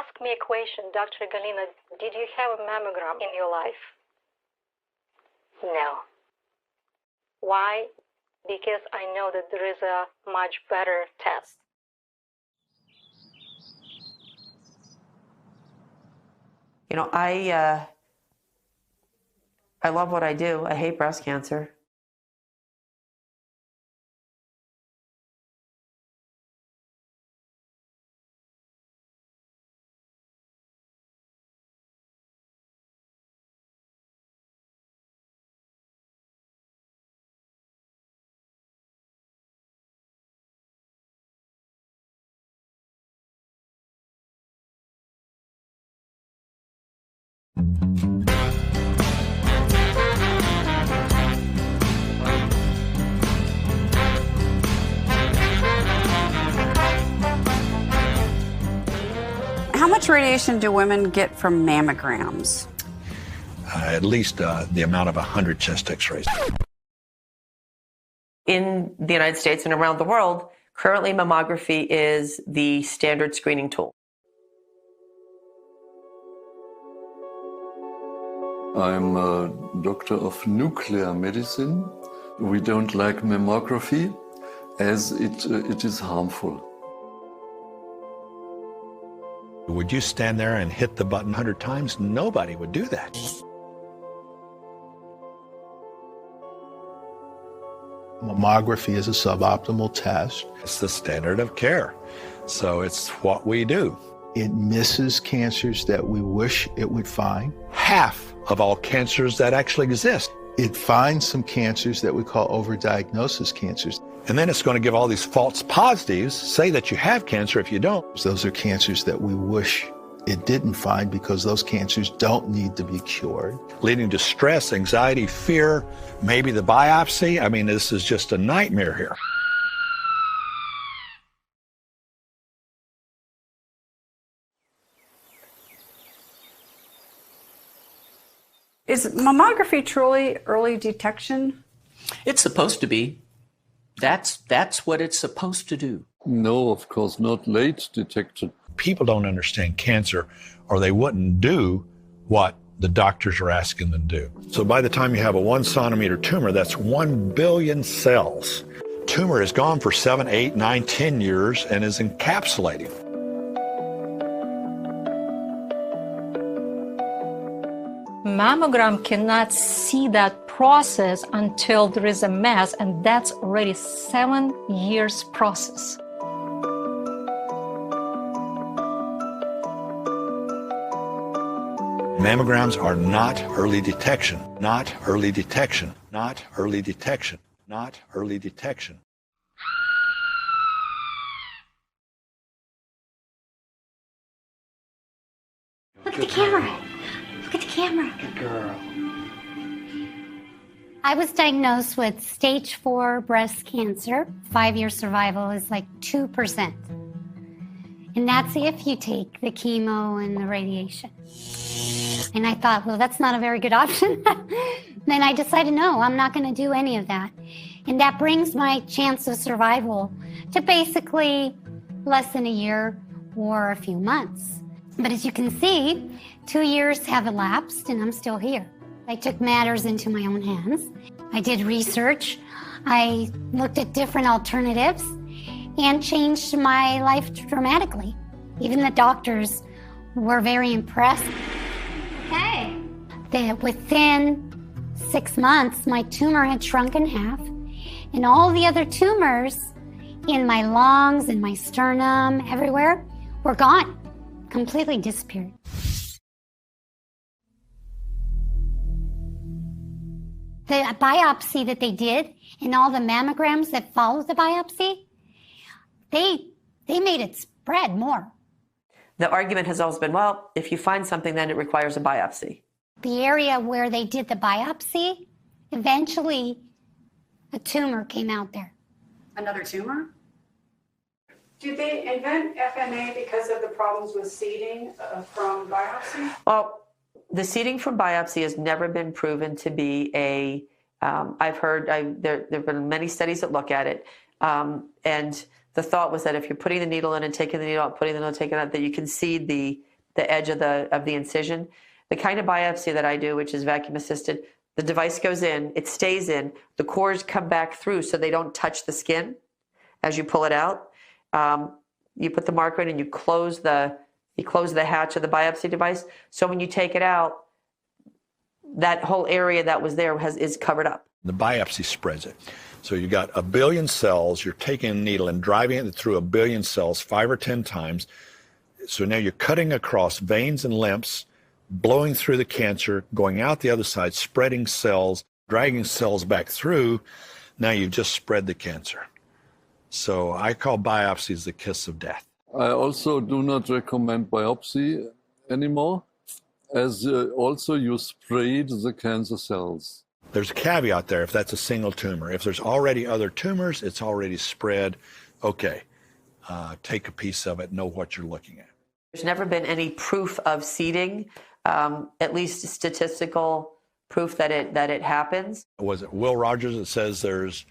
ask me a question, Dr. Galina, did you have a mammogram in your life? No. Why? Because I know that there is a much better test. You know, I love what I do. I hate breast cancer. How much radiation do women get from mammograms? At least the amount of 100 chest x-rays. In the United States and around the world, currently mammography is the standard screening tool. I'm a doctor of nuclear medicine. We don't like mammography as it is harmful. Would you stand there and hit the button 100 times? Nobody would do that. Mammography is a suboptimal test. It's the standard of care. So it's what we do. It misses cancers that we wish it would find. Half of all cancers that actually exist. It finds some cancers that we call overdiagnosis cancers. And then it's going to give all these false positives, say that you have cancer if you don't. Those are cancers that we wish it didn't find because those cancers don't need to be cured. Leading to stress, anxiety, fear, maybe the biopsy. I mean, this is just a nightmare here. Is mammography truly early detection? It's supposed to be. That's what it's supposed to do. No, of course not. Late detection. People don't understand cancer, or they wouldn't do what the doctors are asking them to do. So by the time you have a 1 centimeter tumor, that's 1 billion cells. Tumor is gone for 7, 8, 9, 10 years and is encapsulating. Mammogram cannot see that process until there is a mass, and that's already 7 years process. Mammograms are not early detection, not early detection, not early detection, not early detection. Look at the camera. Look at the camera. Good girl. I was diagnosed with stage 4 breast cancer. 5-year survival is like 2%. And that's if you take the chemo and the radiation. And I thought, well, that's not a very good option. Then I decided, no, I'm not going to do any of that. And that brings my chance of survival to basically less than a year or a few months. But as you can see, 2 years have elapsed and I'm still here. I took matters into my own hands. I did research. I looked at different alternatives and changed my life dramatically. Even the doctors were very impressed. Hey! That within 6 months, my tumor had shrunk in half, and all the other tumors in my lungs and my sternum, everywhere, were gone, completely disappeared. The biopsy that they did and all the mammograms that followed the biopsy, they made it spread more. The argument has always been, well, if you find something, then it requires a biopsy. The area where they did the biopsy, eventually a tumor came out there. Another tumor? Did they invent FNA because of the problems with seeding from biopsy? Well, the seeding from biopsy has never been proven to be a, there have been many studies that look at it, and the thought was that if you're putting the needle in and taking the needle out, putting the needle, taking it out, that you can seed the the edge of the incision. The kind of biopsy that I do, which is vacuum assisted, the device goes in, it stays in, the cores come back through so they don't touch the skin as you pull it out. You put the marker in and you close the hatch of the biopsy device. So when you take it out, that whole area that was there is covered up. The biopsy spreads it. So you got 1 billion cells, you're taking a needle and driving it through 1 billion cells 5 or 10 times. So now you're cutting across veins and lymphs, blowing through the cancer, going out the other side, spreading cells, dragging cells back through. Now you've just spread the cancer. So I call biopsies the kiss of death. I also do not recommend biopsy anymore, as also you sprayed the cancer cells. There's a caveat there if that's a single tumor. If there's already other tumors, it's already spread, okay, take a piece of it, know what you're looking at. There's never been any proof of seeding, at least statistical proof that it happens. Was it Will Rogers that says there's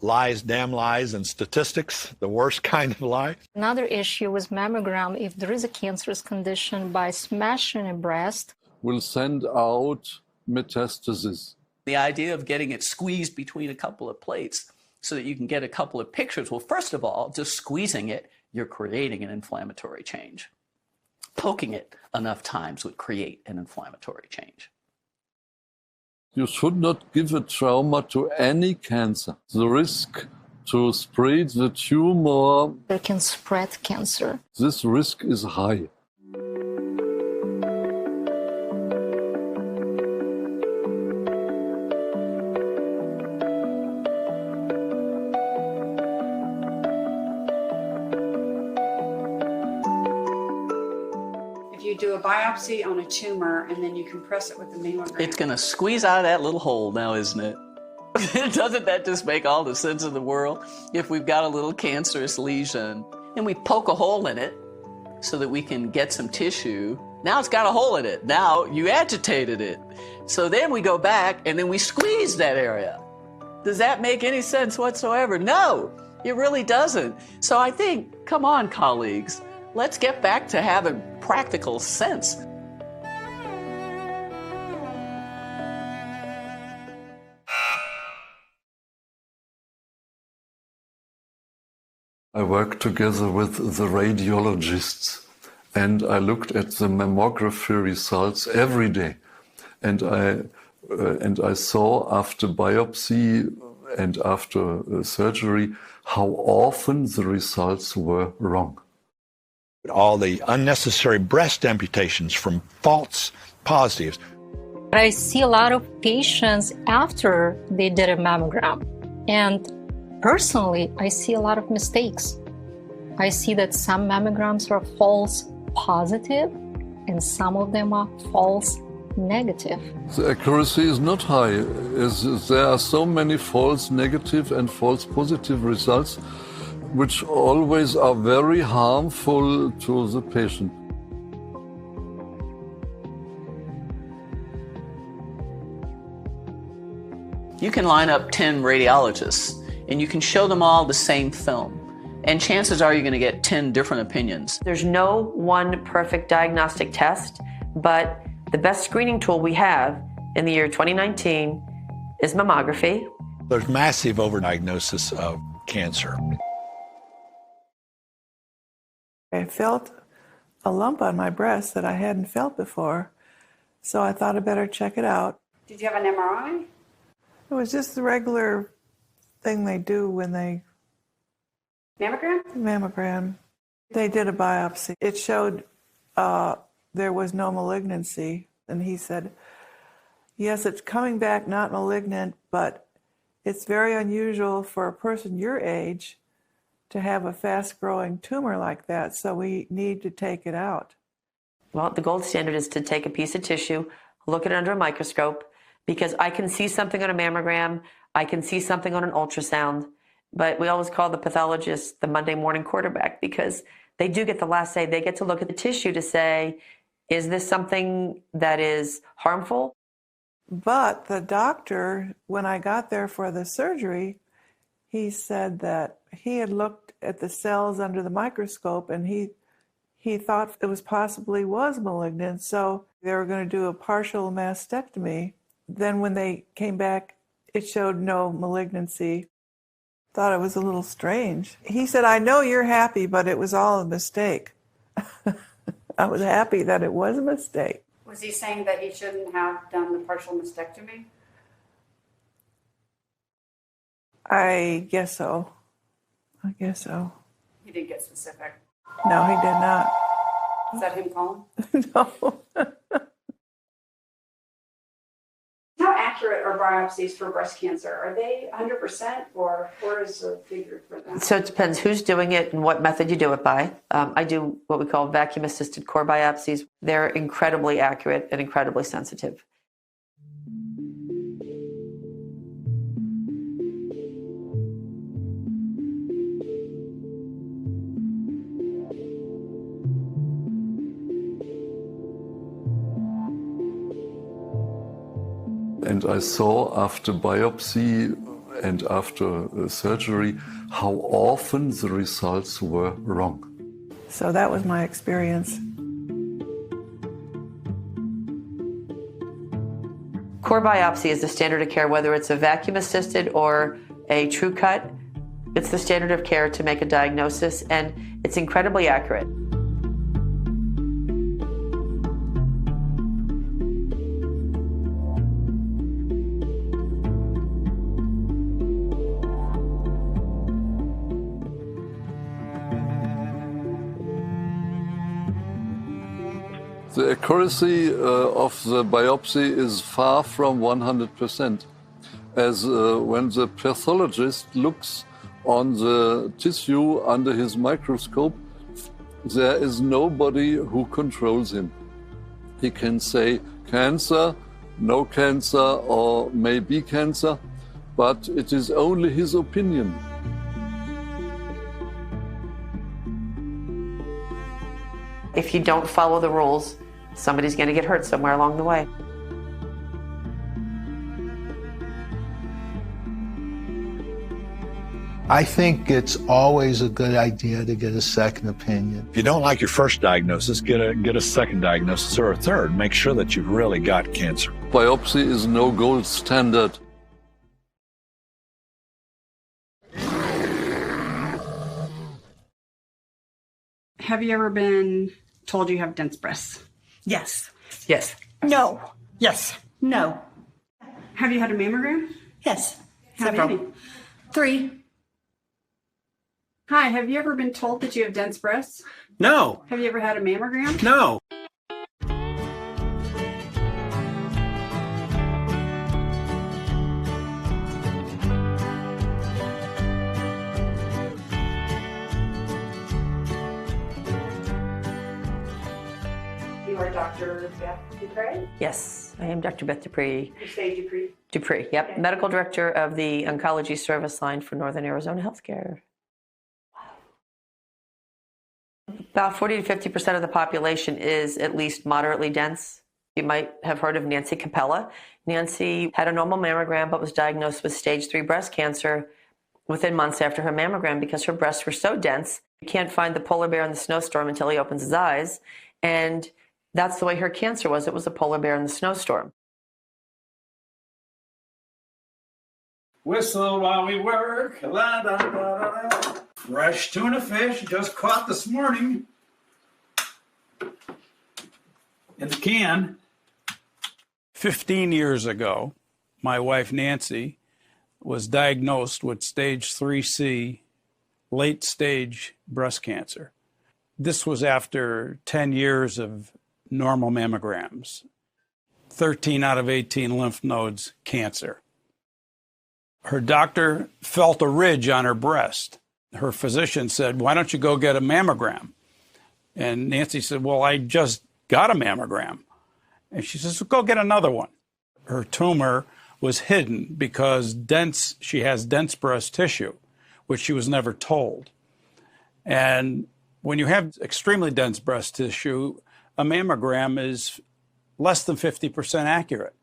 lies, damn lies, and statistics, the worst kind of lie? Another issue with mammogram, if there is a cancerous condition by smashing a breast, will send out metastasis. The idea of getting it squeezed between a couple of plates so that you can get a couple of pictures. Well, first of all, just squeezing it, you're creating an inflammatory change. Poking it enough times would create an inflammatory change. You should not give a trauma to any cancer. The risk to spread the tumor, it can spread cancer. this risk is high. You do a biopsy on a tumor and then you compress it with the mammogram. It's going to squeeze out of that little hole now, isn't it? Doesn't that just make all the sense in the world? If we've got a little cancerous lesion and we poke a hole in it so that we can get some tissue, now it's got a hole in it. Now you agitated it. So then we go back and then we squeeze that area. Does that make any sense whatsoever? No, it really doesn't. So I think, come on, colleagues, let's get back to having practical sense. I worked together with the radiologists and I looked at the mammography results every day. And I saw after biopsy and after surgery how often the results were wrong. All the unnecessary breast amputations from false positives. I see a lot of patients after they did a mammogram. And personally, I see a lot of mistakes. I see that some mammograms are false positive and some of them are false negative. The accuracy is not high, as there are so many false negative and false positive results, which always are very harmful to the patient. You can line up 10 radiologists and you can show them all the same film. And chances are you're going to get 10 different opinions. There's no one perfect diagnostic test, but the best screening tool we have in the year 2019 is mammography. There's massive overdiagnosis of cancer. I felt a lump on my breast that I hadn't felt before, so I thought I'd better check it out. Did you have an MRI? It was just the regular thing they do when they... Mammogram? Mammogram. They did a biopsy. It showed there was no malignancy, and he said, yes, it's coming back not malignant, but it's very unusual for a person your age to have a fast-growing tumor like that, so we need to take it out. Well, the gold standard is to take a piece of tissue, look at it under a microscope, because I can see something on a mammogram, I can see something on an ultrasound, but we always call the pathologist the Monday morning quarterback because they do get the last say. They get to look at the tissue to say, is this something that is harmful? But the doctor, when I got there for the surgery, he said that he had looked at the cells under the microscope and he he thought it was possibly malignant, so they were going to do a partial mastectomy. Then when they came back, it showed no malignancy. Thought it was a little strange. He said, I know you're happy, but it was all a mistake. I was happy that it was a mistake. Was he saying that he shouldn't have done the partial mastectomy? I guess so. He didn't get specific. No, he did not. Is that him calling? No. How accurate are biopsies for breast cancer? Are they 100% or where is the figure for that? So it depends who's doing it and what method you do it by. I do what we call vacuum-assisted core biopsies. They're incredibly accurate and incredibly sensitive. And I saw after biopsy and after surgery how often the results were wrong. So that was my experience. Core biopsy is the standard of care, whether it's a vacuum-assisted or a true cut. It's the standard of care to make a diagnosis, and it's incredibly accurate. The accuracy of the biopsy is far from 100%, as when the pathologist looks on the tissue under his microscope, there is nobody who controls him. He can say cancer, no cancer, or maybe cancer, but it is only his opinion. If you don't follow the rules, somebody's going to get hurt somewhere along the way. I think it's always a good idea to get a second opinion. If you don't like your first diagnosis, get a second diagnosis or a third. Make sure that you've really got cancer. Biopsy is no gold standard. Have you ever been told you have dense breasts? Yes. Yes. No. Yes. No. Have you had a mammogram? Yes. How Several. many? 3. Hi, have you ever been told that you have dense breasts? No. Have you ever had a mammogram? No. You are Dr. Beth Dupree? Yes, I am Dr. Beth Dupree. You say Dupree? Dupree, yep. Okay. Medical Director of the Oncology Service Line for Northern Arizona Healthcare. About 40 to 50% of the population is at least moderately dense. You might have heard of Nancy Capella. Nancy had a normal mammogram but was diagnosed with stage 3 breast cancer within months after her mammogram because her breasts were so dense. You can't find the polar bear in the snowstorm until he opens his eyes. And that's the way her cancer was. It was a polar bear in the snowstorm. Whistle while we work, la da da da da. Fresh tuna fish just caught this morning in the can. 15 years ago, my wife Nancy was diagnosed with stage 3C, late stage breast cancer. This was after 10 years of normal mammograms. 13 out of 18 lymph nodes cancer. Her doctor felt a ridge on her breast. Her physician said, "Why don't you go get a mammogram?" And Nancy said, "Well, I just got a mammogram." And she says, "Well, go get another one." Her tumor was hidden because she has dense breast tissue, which she was never told. And when you have extremely dense breast tissue, a mammogram is less than 50% accurate.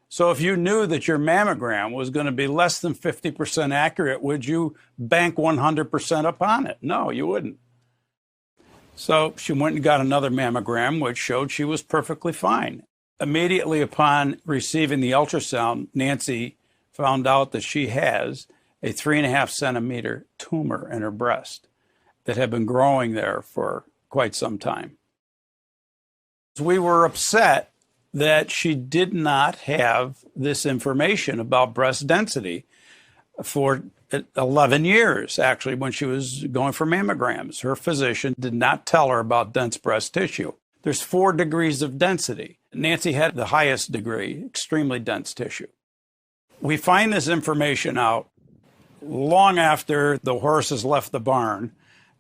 So if you knew that your mammogram was going to be less than 50% accurate, would you bank 100% upon it? No, you wouldn't. So she went and got another mammogram, which showed she was perfectly fine. Immediately upon receiving the ultrasound, Nancy found out that she has a 3.5 centimeter tumor in her breast that had been growing there for quite some time. We were upset that she did not have this information about breast density for 11 years, actually, when she was going for mammograms. Her physician did not tell her about dense breast tissue. There's 4 degrees of density. Nancy had the highest degree, extremely dense tissue. We find this information out long after the horses left the barn.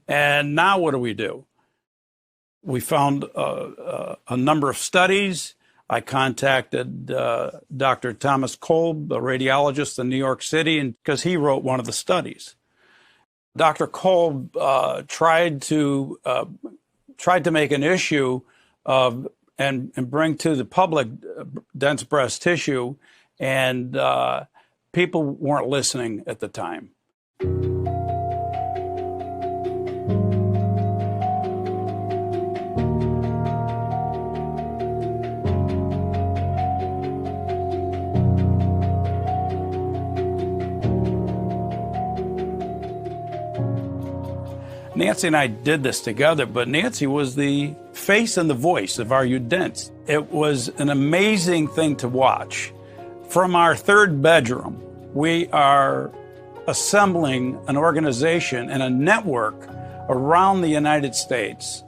And now what do? We found a number of studies. I contacted Dr. Thomas Kolb, a radiologist in New York City, and because he wrote one of the studies. Dr. Kolb tried to make an issue of and bring to the public dense breast tissue, and people weren't listening at the time. Nancy and I did this together, but Nancy was the face and the voice of Are You Dense? It was an amazing thing to watch. From our 3rd bedroom, we are assembling an organization and a network around the United States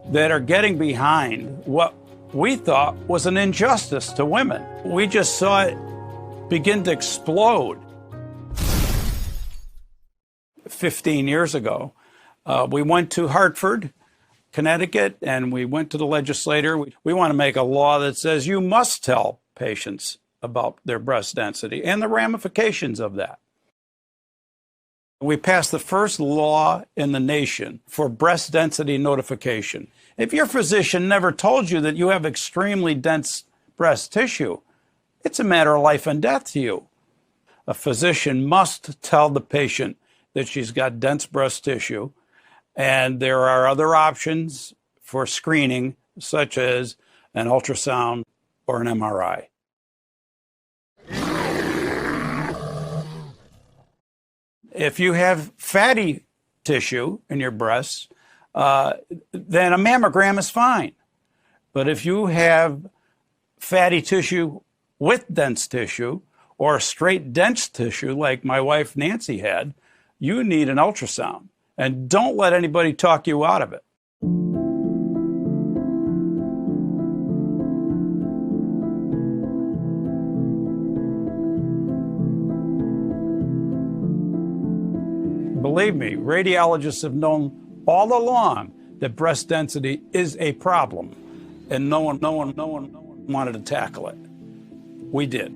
that are getting behind what we thought was an injustice to women. We just saw it begin to explode. 15 years ago, we went to Hartford, Connecticut, and we went to the legislator. We want to make a law that says you must tell patients about their breast density and the ramifications of that. We passed the first law in the nation for breast density notification. If your physician never told you that you have extremely dense breast tissue, it's a matter of life and death to you. A physician must tell the patient that she's got dense breast tissue, and there are other options for screening, such as an ultrasound or an MRI. If you have fatty tissue in your breasts, then a mammogram is fine. But if you have fatty tissue with dense tissue, or straight dense tissue like my wife Nancy had, you need an ultrasound. And don't let anybody talk you out of it. Believe me, radiologists have known all along that breast density is a problem, and no one wanted to tackle it. We did.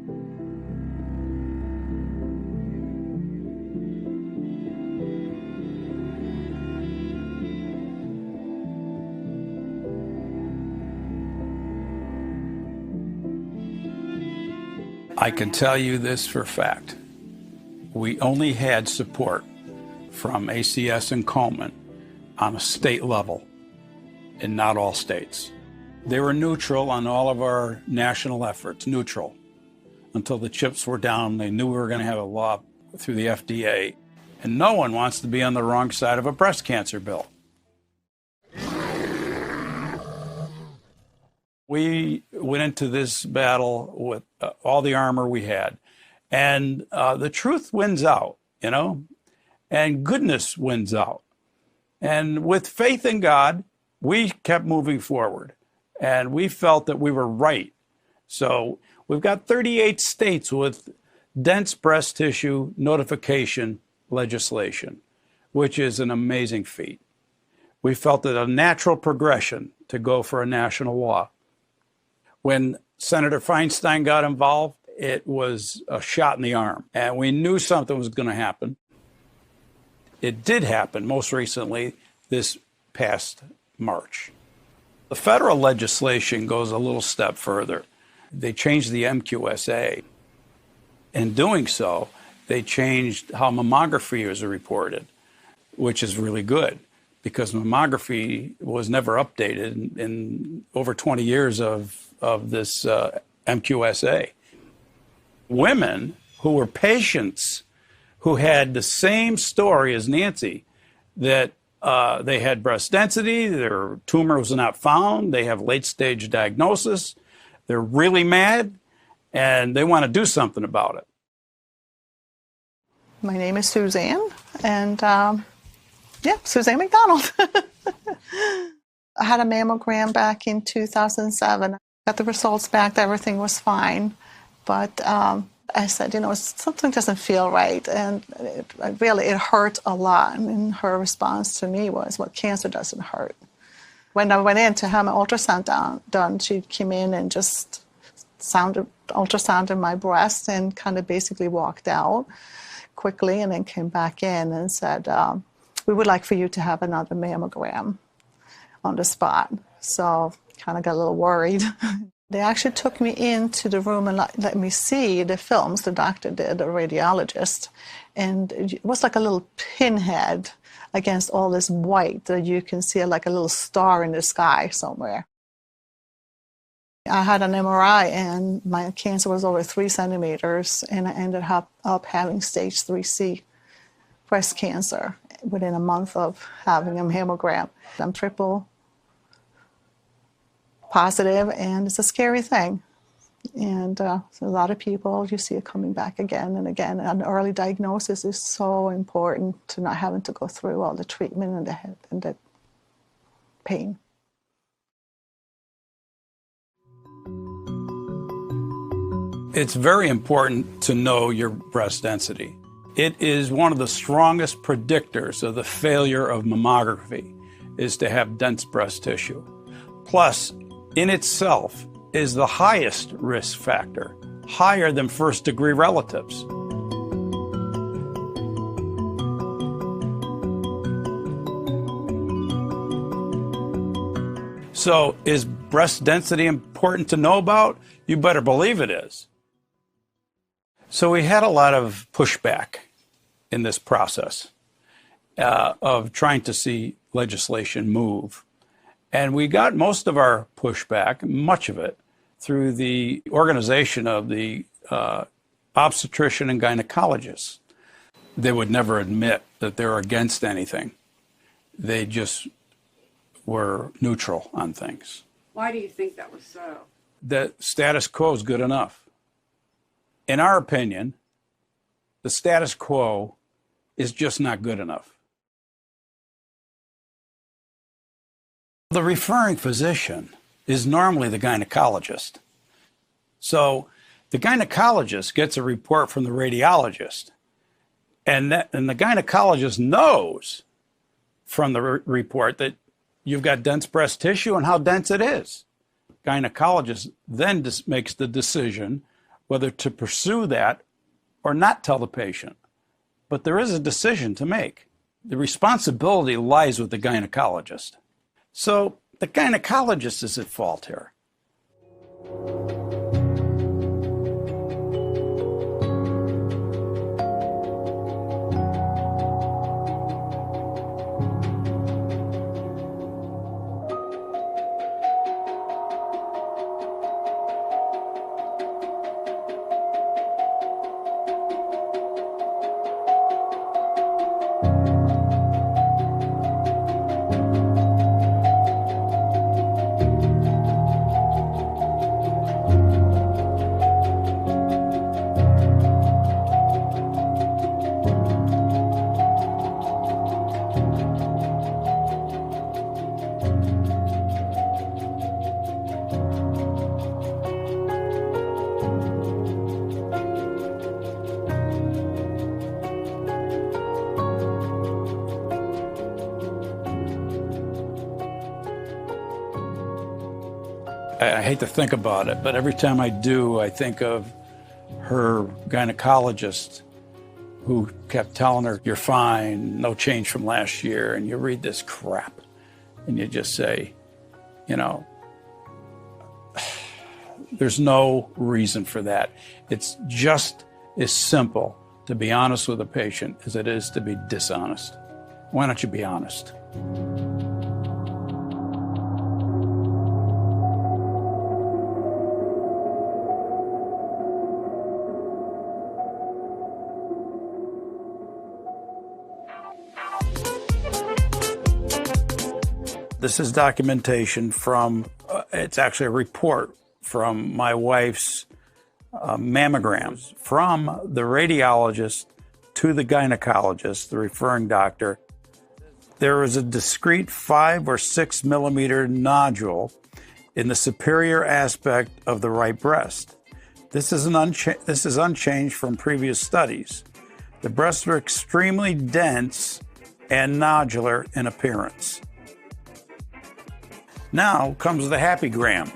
I can tell you this for a fact. We only had support from ACS and Komen on a state level, in not all states. They were neutral on all of our national efforts, neutral, until the chips were down. They knew we were going to have a law through the FDA, and no one wants to be on the wrong side of a breast cancer bill. We went into this battle with all the armor we had, and the truth wins out, you know, and goodness wins out. And with faith in God, we kept moving forward, and we felt that we were right. So we've got 38 states with dense breast tissue notification legislation, which is an amazing feat. We felt it a natural progression to go for a national law. When Senator Feinstein got involved, it was a shot in the arm, and we knew something was going to happen. It did happen most recently this past March. The federal legislation goes a little step further. They changed the MQSA. In doing so, they changed how mammography is reported, which is really good because mammography was never updated in over 20 years of this MQSA. Women who were patients who had the same story as Nancy, that they had breast density, their tumor was not found, they have late-stage diagnosis, they're really mad, and they want to do something about it. My name is Suzanne, and Suzanne McDonald. I had a mammogram back in 2007. Got the results back, everything was fine, but I said, something doesn't feel right, and it hurt a lot. And her response to me was, well, cancer doesn't hurt. When I went in to have my ultrasound done, she came in and just ultrasounded my breast and kind of basically walked out quickly, and then came back in and said, we would like for you to have another mammogram on the spot. So kind of got a little worried. They actually took me into the room and let me see the films the doctor did, the radiologist. And it was like a little pinhead against all this white that you can see like a little star in the sky somewhere. I had an MRI and my cancer was over 3 centimeters, and I ended up having stage 3C breast cancer within a month of having a mammogram. I'm triple positive, and it's a scary thing. And so a lot of people, you see it coming back again and again. And early diagnosis is so important to not having to go through all the treatment and the pain. It's very important to know your breast density. It is one of the strongest predictors of the failure of mammography, is to have dense breast tissue. Plus, in itself, is the highest risk factor, higher than first-degree relatives. So, is breast density important to know about? You better believe it is. So we had a lot of pushback in this process of trying to see legislation move. And we got most of our pushback, much of it, through the organization of the obstetrician and gynecologists. They would never admit that they're against anything. They just were neutral on things. Why do you think that was so? The status quo is good enough. In our opinion, the status quo is just not good enough. The referring physician is normally the gynecologist. So the gynecologist gets a report from the radiologist, and the gynecologist knows from the report that you've got dense breast tissue and how dense it is. Gynecologist then makes the decision whether to pursue that or not tell the patient. But there is a decision to make. The responsibility lies with the gynecologist. So the gynecologist is at fault here. I hate to think about it, but every time I do, I think of her gynecologist who kept telling her, you're fine, no change from last year. And you read this crap and you just say, you know, there's no reason for that. It's just as simple to be honest with a patient as it is to be dishonest. Why don't you be honest? This is documentation from, it's actually a report from my wife's mammograms, from the radiologist to the gynecologist, the referring doctor. There was a discrete 5 or 6 millimeter nodule in the superior aspect of the right breast. This is unchanged from previous studies. The breasts were extremely dense and nodular in appearance. Now comes the happy gram.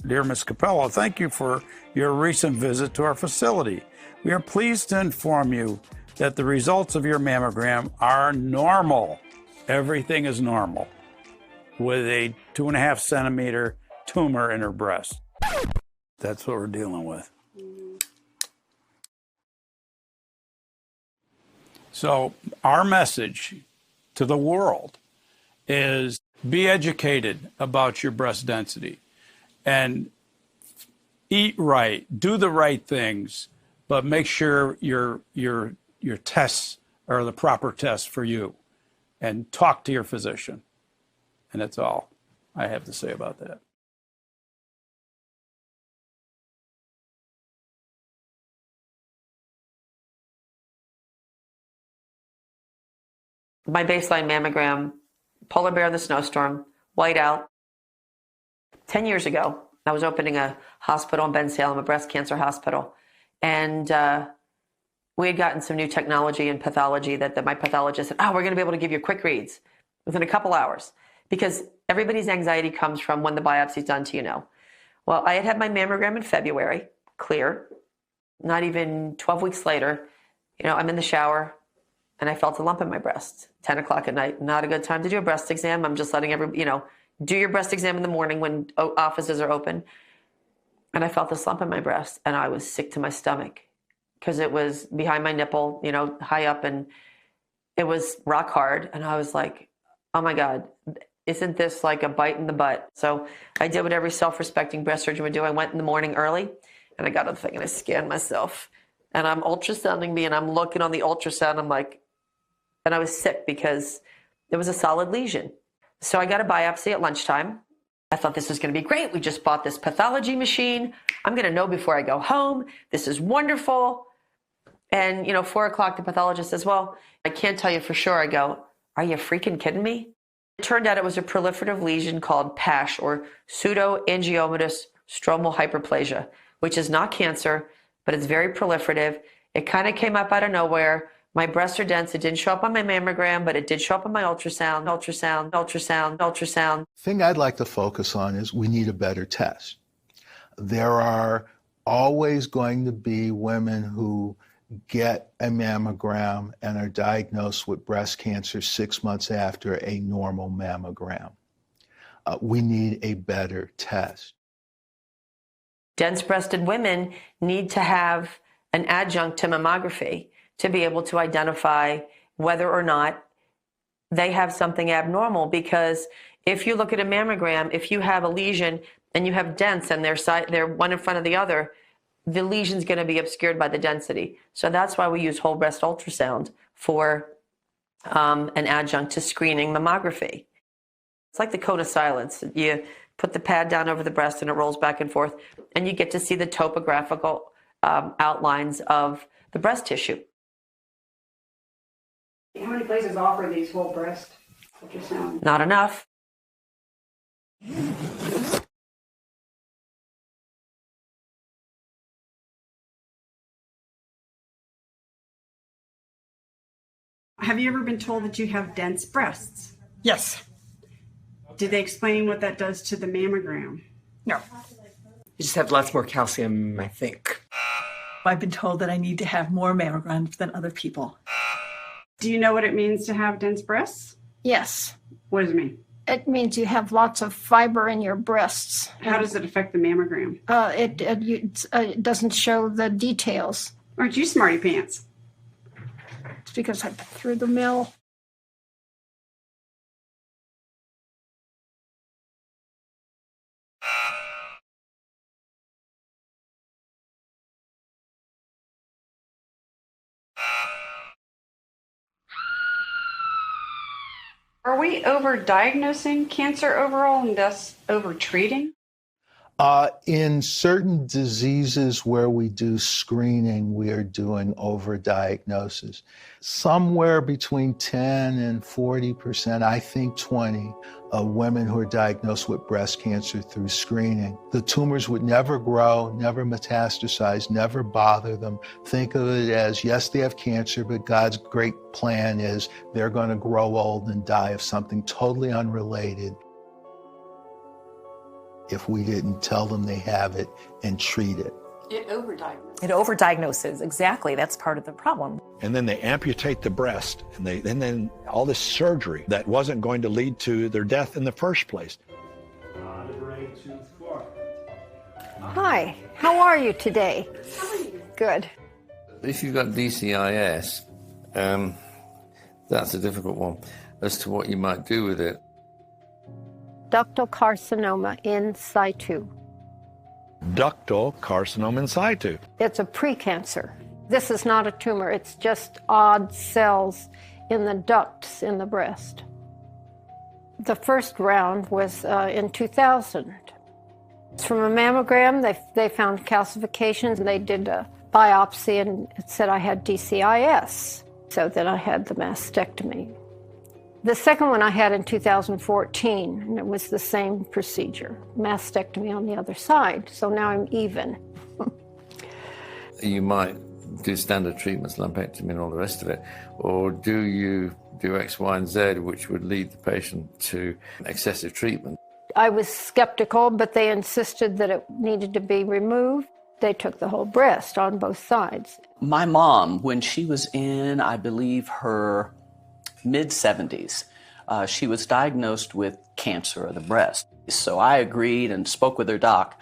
Dear Ms. Capello, thank you for your recent visit to our facility. We are pleased to inform you that the results of your mammogram are normal. Everything is normal, with a 2.5 centimeter tumor in her breast. That's what we're dealing with. So our message to the world is be educated about your breast density and eat right, do the right things, but make sure your tests are the proper tests for you, and talk to your physician. And that's all I have to say about that. My baseline mammogram, polar bear in the snowstorm, white out. 10 years ago, I was opening a hospital in Bensalem, a breast cancer hospital. And we had gotten some new technology and pathology that my pathologist said, oh, we're going to be able to give you quick reads within a couple hours. Because everybody's anxiety comes from when the biopsy's done to you know. Well, I had my mammogram in February, clear. Not even 12 weeks later, I'm in the shower, and I felt a lump in my breast. 10 o'clock at night, not a good time to do a breast exam. I'm just letting do your breast exam in the morning when offices are open. And I felt this lump in my breast, and I was sick to my stomach because it was behind my nipple, high up, and it was rock hard. And I was like, oh my God, isn't this like a bite in the butt? So I did what every self-respecting breast surgeon would do. I went in the morning early, and I got on the thing, and I scanned myself. And I'm ultrasounding me, and I'm looking on the ultrasound. I'm like, and I was sick because it was a solid lesion. So I got a biopsy at lunchtime. I thought this was going to be great. We just bought this pathology machine. I'm going to know before I go home. This is wonderful. And, 4 o'clock, the pathologist says, well, I can't tell you for sure. I go, are you freaking kidding me? It turned out it was a proliferative lesion called PASH, or pseudoangiomatous stromal hyperplasia, which is not cancer, but it's very proliferative. It kind of came up out of nowhere. My breasts are dense. It didn't show up on my mammogram, but it did show up on my ultrasound. The thing I'd like to focus on is we need a better test. There are always going to be women who get a mammogram and are diagnosed with breast cancer 6 months after a normal mammogram. We need a better test. Dense-breasted women need to have an adjunct to mammography to be able to identify whether or not they have something abnormal. Because if you look at a mammogram, if you have a lesion and you have dents and they're one in front of the other, the lesion's going to be obscured by the density. So that's why we use whole breast ultrasound for an adjunct to screening mammography. It's like the cone of silence. You put the pad down over the breast and it rolls back and forth, and you get to see the topographical outlines of the breast tissue. How many places offer these whole breast ultrasound? Not enough. Have you ever been told that you have dense breasts? Yes. Did they explain what that does to the mammogram? No. You just have lots more calcium, I think. I've been told that I need to have more mammograms than other people. Do you know what it means to have dense breasts? Yes. What does it mean? It means you have lots of fiber in your breasts. How does it affect the mammogram? It doesn't show the details. Aren't you smarty pants? because I've been through the mill. Are we overdiagnosing cancer overall and thus overtreating? In certain diseases where we do screening, we are doing overdiagnosis. Somewhere between 10 and 40%, I think 20, of women who are diagnosed with breast cancer through screening. The tumors would never grow, never metastasize, never bother them. Think of it as, yes, they have cancer, but God's great plan is they're going to grow old and die of something totally unrelated if we didn't tell them they have it and treat it. It overdiagnoses. It overdiagnoses, exactly. That's part of the problem. And then they amputate the breast, and then all this surgery that wasn't going to lead to their death in the first place. Hi, how are you today? Good. If you've got DCIS, that's a difficult one as to what you might do with it. Ductal carcinoma in situ. Ductal carcinoma in situ. It's a precancer. This is not a tumor. It's just odd cells in the ducts in the breast. The first round was in 2000. From a mammogram, they found calcifications. They did a biopsy and it said I had DCIS. So then I had the mastectomy. The second one I had in 2014, and it was the same procedure, mastectomy on the other side. So now I'm even. You might do standard treatments, lumpectomy and all the rest of it, or do you do X, Y, and Z, which would lead the patient to excessive treatment? I was skeptical, but they insisted that it needed to be removed. They took the whole breast on both sides. My mom, when she was in, I believe, her mid-70s, she was diagnosed with cancer of the breast. So I agreed and spoke with her doc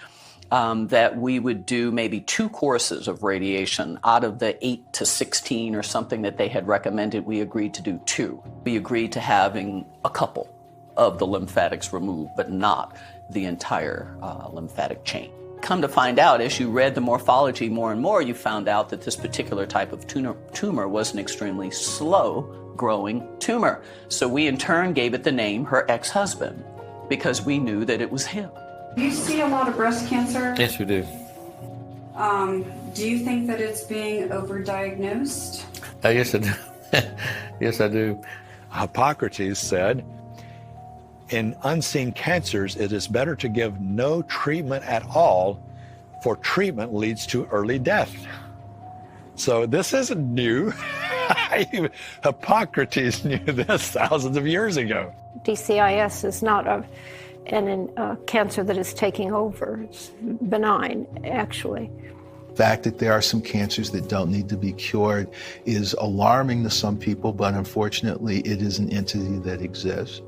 that we would do maybe 2 courses of radiation out of the 8 to 16 or something that they had recommended. We agreed to do 2. We agreed to having a couple of the lymphatics removed, but not the entire lymphatic chain. Come to find out, as you read the morphology more and more, you found out that this particular type of tumor was an extremely slow-growing tumor. So we in turn gave it the name her ex-husband, because we knew that it was him. Do you see a lot of breast cancer? Yes, we do. Do you think that it's being overdiagnosed? Yes, I do. Yes, I do. Hippocrates said, in unseen cancers, it is better to give no treatment at all, for treatment leads to early death. So this isn't new. Hippocrates knew this thousands of years ago. DCIS is not a cancer that is taking over. It's benign, actually. The fact that there are some cancers that don't need to be cured is alarming to some people, but unfortunately it is an entity that exists.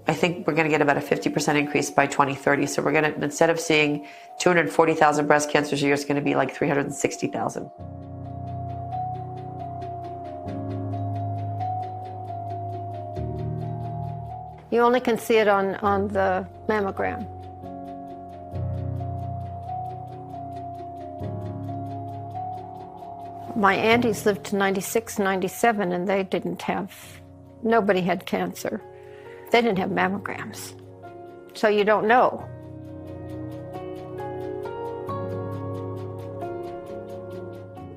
I think we're going to get about a 50% increase by 2030. So we're going to, instead of seeing 240,000 breast cancers a year, it's going to be like 360,000. You only can see it on the mammogram. My aunties lived to 96, 97, and they didn't have, nobody had cancer. They didn't have mammograms, so you don't know.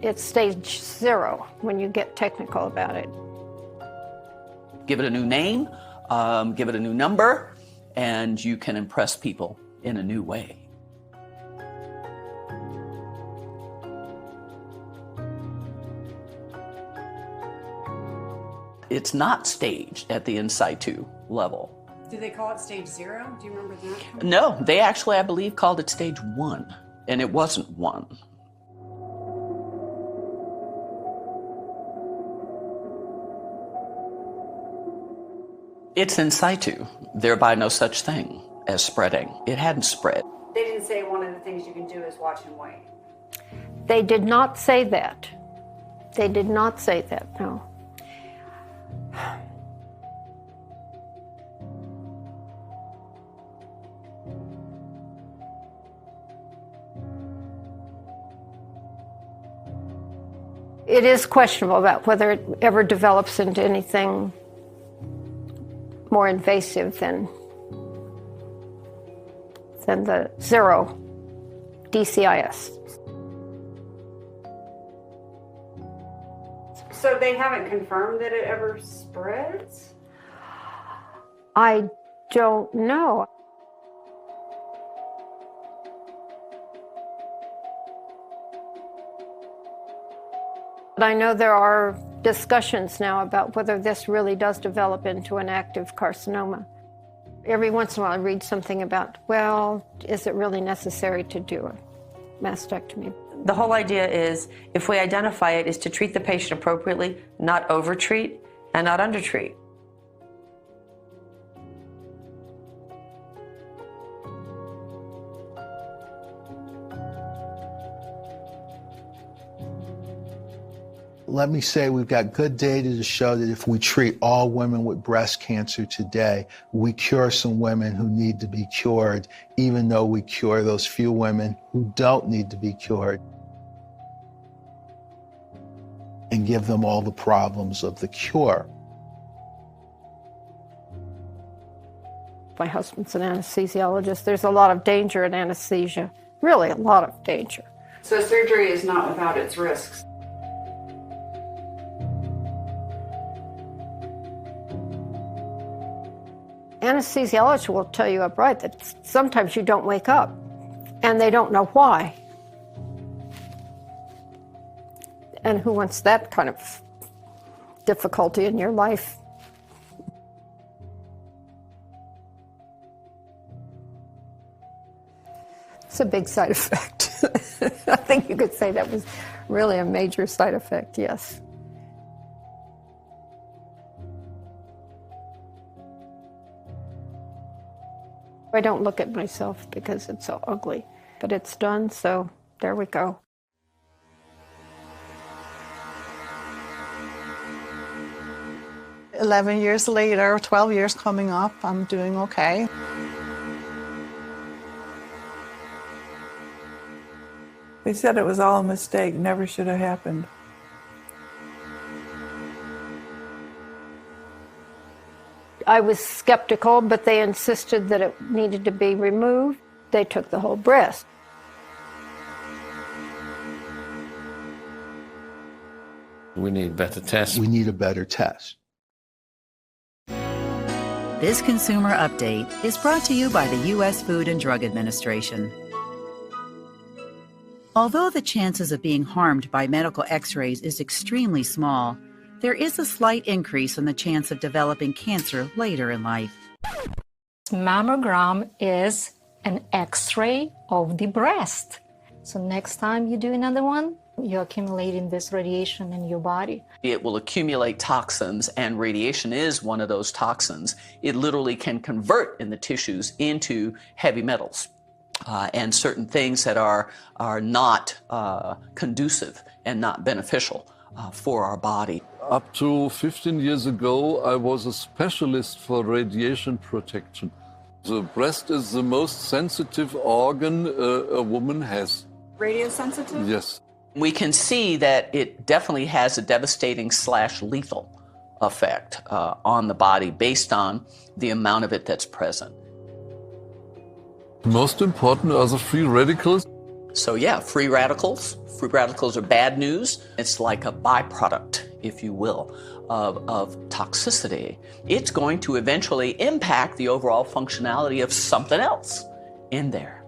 It's stage 0 when you get technical about it. Give it a new name, give it a new number, and you can impress people in a new way. It's not staged at the in situ level. Do they call it stage 0? Do you remember that? No, they actually, I believe, called it stage 1, and it wasn't 1. It's in situ, thereby no such thing as spreading. It hadn't spread. They didn't say one of the things you can do was watching Wayne. They did not say that. They did not say that, no. It is questionable about whether it ever develops into anything more invasive than the zero DCIS. So they haven't confirmed that it ever spreads? I don't know. But I know there are discussions now about whether this really does develop into an active carcinoma. Every once in a while I read something about, well, is it really necessary to do a mastectomy? The whole idea is, if we identify it, is to treat the patient appropriately, not overtreat and not undertreat. Let me say we've got good data to show that if we treat all women with breast cancer today, we cure some women who need to be cured, even though we cure those few women who don't need to be cured, and give them all the problems of the cure. My husband's an anesthesiologist. There's a lot of danger in anesthesia, really a lot of danger. So surgery is not without its risks. Anesthesiologists will tell you upright that sometimes you don't wake up, and they don't know why. And who wants that kind of difficulty in your life? It's a big side effect. I think you could say that was really a major side effect, yes. I don't look at myself because it's so ugly, but it's done, so there we go. "11 years later, 12 years coming up, I'm doing okay. They said it was all a mistake, never should have happened. I was skeptical, but they insisted that it needed to be removed. They took the whole breast. We need better tests. We need a better test. This consumer update is brought to you by the U.S. Food and Drug Administration. Although the chances of being harmed by medical x-rays is extremely small, there is a slight increase in the chance of developing cancer later in life. Mammogram is an x-ray of the breast. So next time you do another one, you're accumulating this radiation in your body. It will accumulate toxins, and radiation is one of those toxins. It literally can convert in the tissues into heavy metals and certain things that are not conducive and not beneficial for our body. Up to 15 years ago, I was a specialist for radiation protection. The breast is the most sensitive organ a woman has. Radio sensitive? Yes. We can see that it definitely has a devastating / lethal effect on the body based on the amount of it that's present. Most important are the free radicals. So yeah, free radicals. Free radicals are bad news. It's like a byproduct, if you will, of toxicity. It's going to eventually impact the overall functionality of something else in there.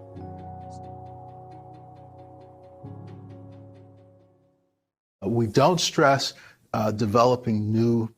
We don't stress developing new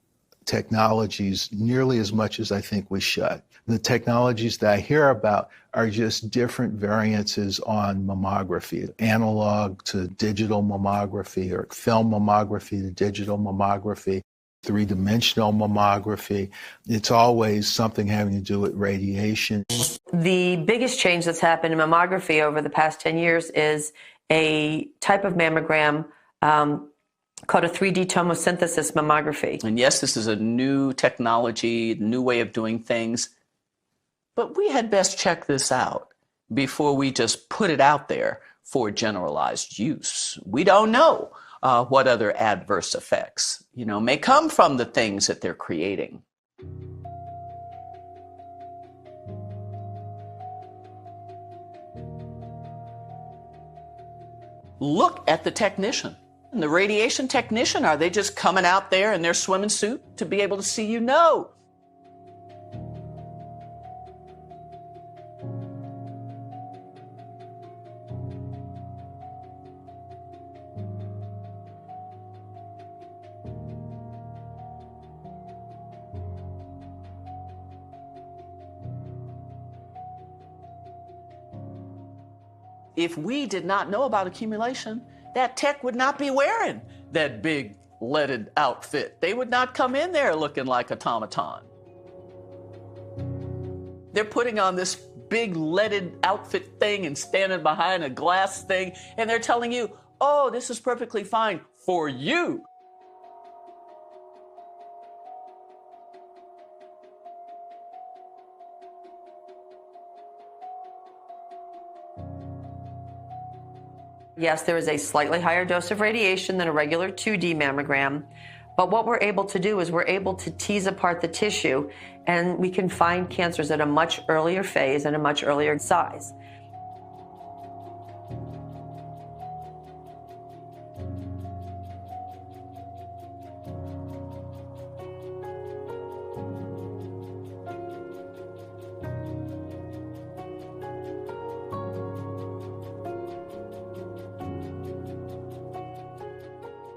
technologies nearly as much as I think we should. The technologies that I hear about are just different variances on mammography, analog to digital mammography or film mammography to digital mammography. Three-dimensional mammography. It's always something having to do with radiation. The biggest change that's happened in mammography over the past 10 years is a type of mammogram called a 3D tomosynthesis mammography. And yes, this is a new technology, new way of doing things, but we had best check this out before we just put it out there for generalized use. We don't know what other adverse effects, may come from the things that they're creating. Look at the technician. And the radiation technician, are they just coming out there in their swimming suit to be able to see you? No. If we did not know about accumulation, that tech would not be wearing that big leaded outfit. They would not come in there looking like automaton. They're putting on this big leaded outfit thing and standing behind a glass thing, and they're telling you, oh, this is perfectly fine for you. Yes, there is a slightly higher dose of radiation than a regular 2D mammogram, but what we're able to do is we're able to tease apart the tissue, and we can find cancers at a much earlier phase and a much earlier size.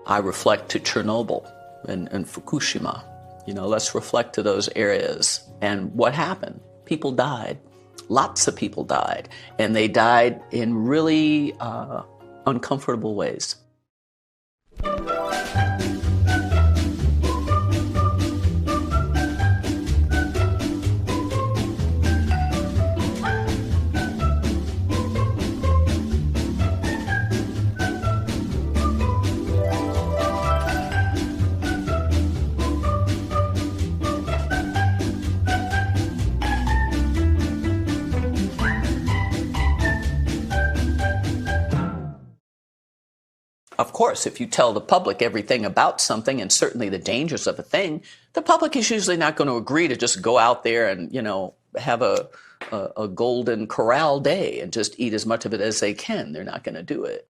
I reflect to Chernobyl and Fukushima. Let's reflect to those areas. And what happened? People died. Lots of people died. And they died in really uncomfortable ways. Of course, if you tell the public everything about something and certainly the dangers of a thing, the public is usually not going to agree to just go out there and, have a golden corral day and just eat as much of it as they can. They're not going to do it.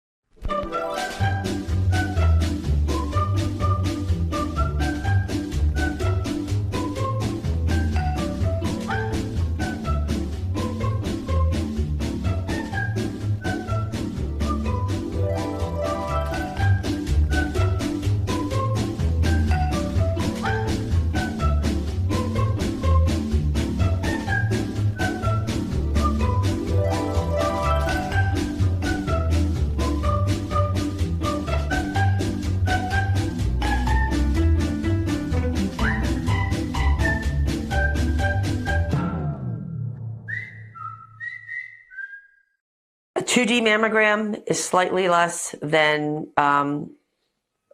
A 2D mammogram is slightly less than a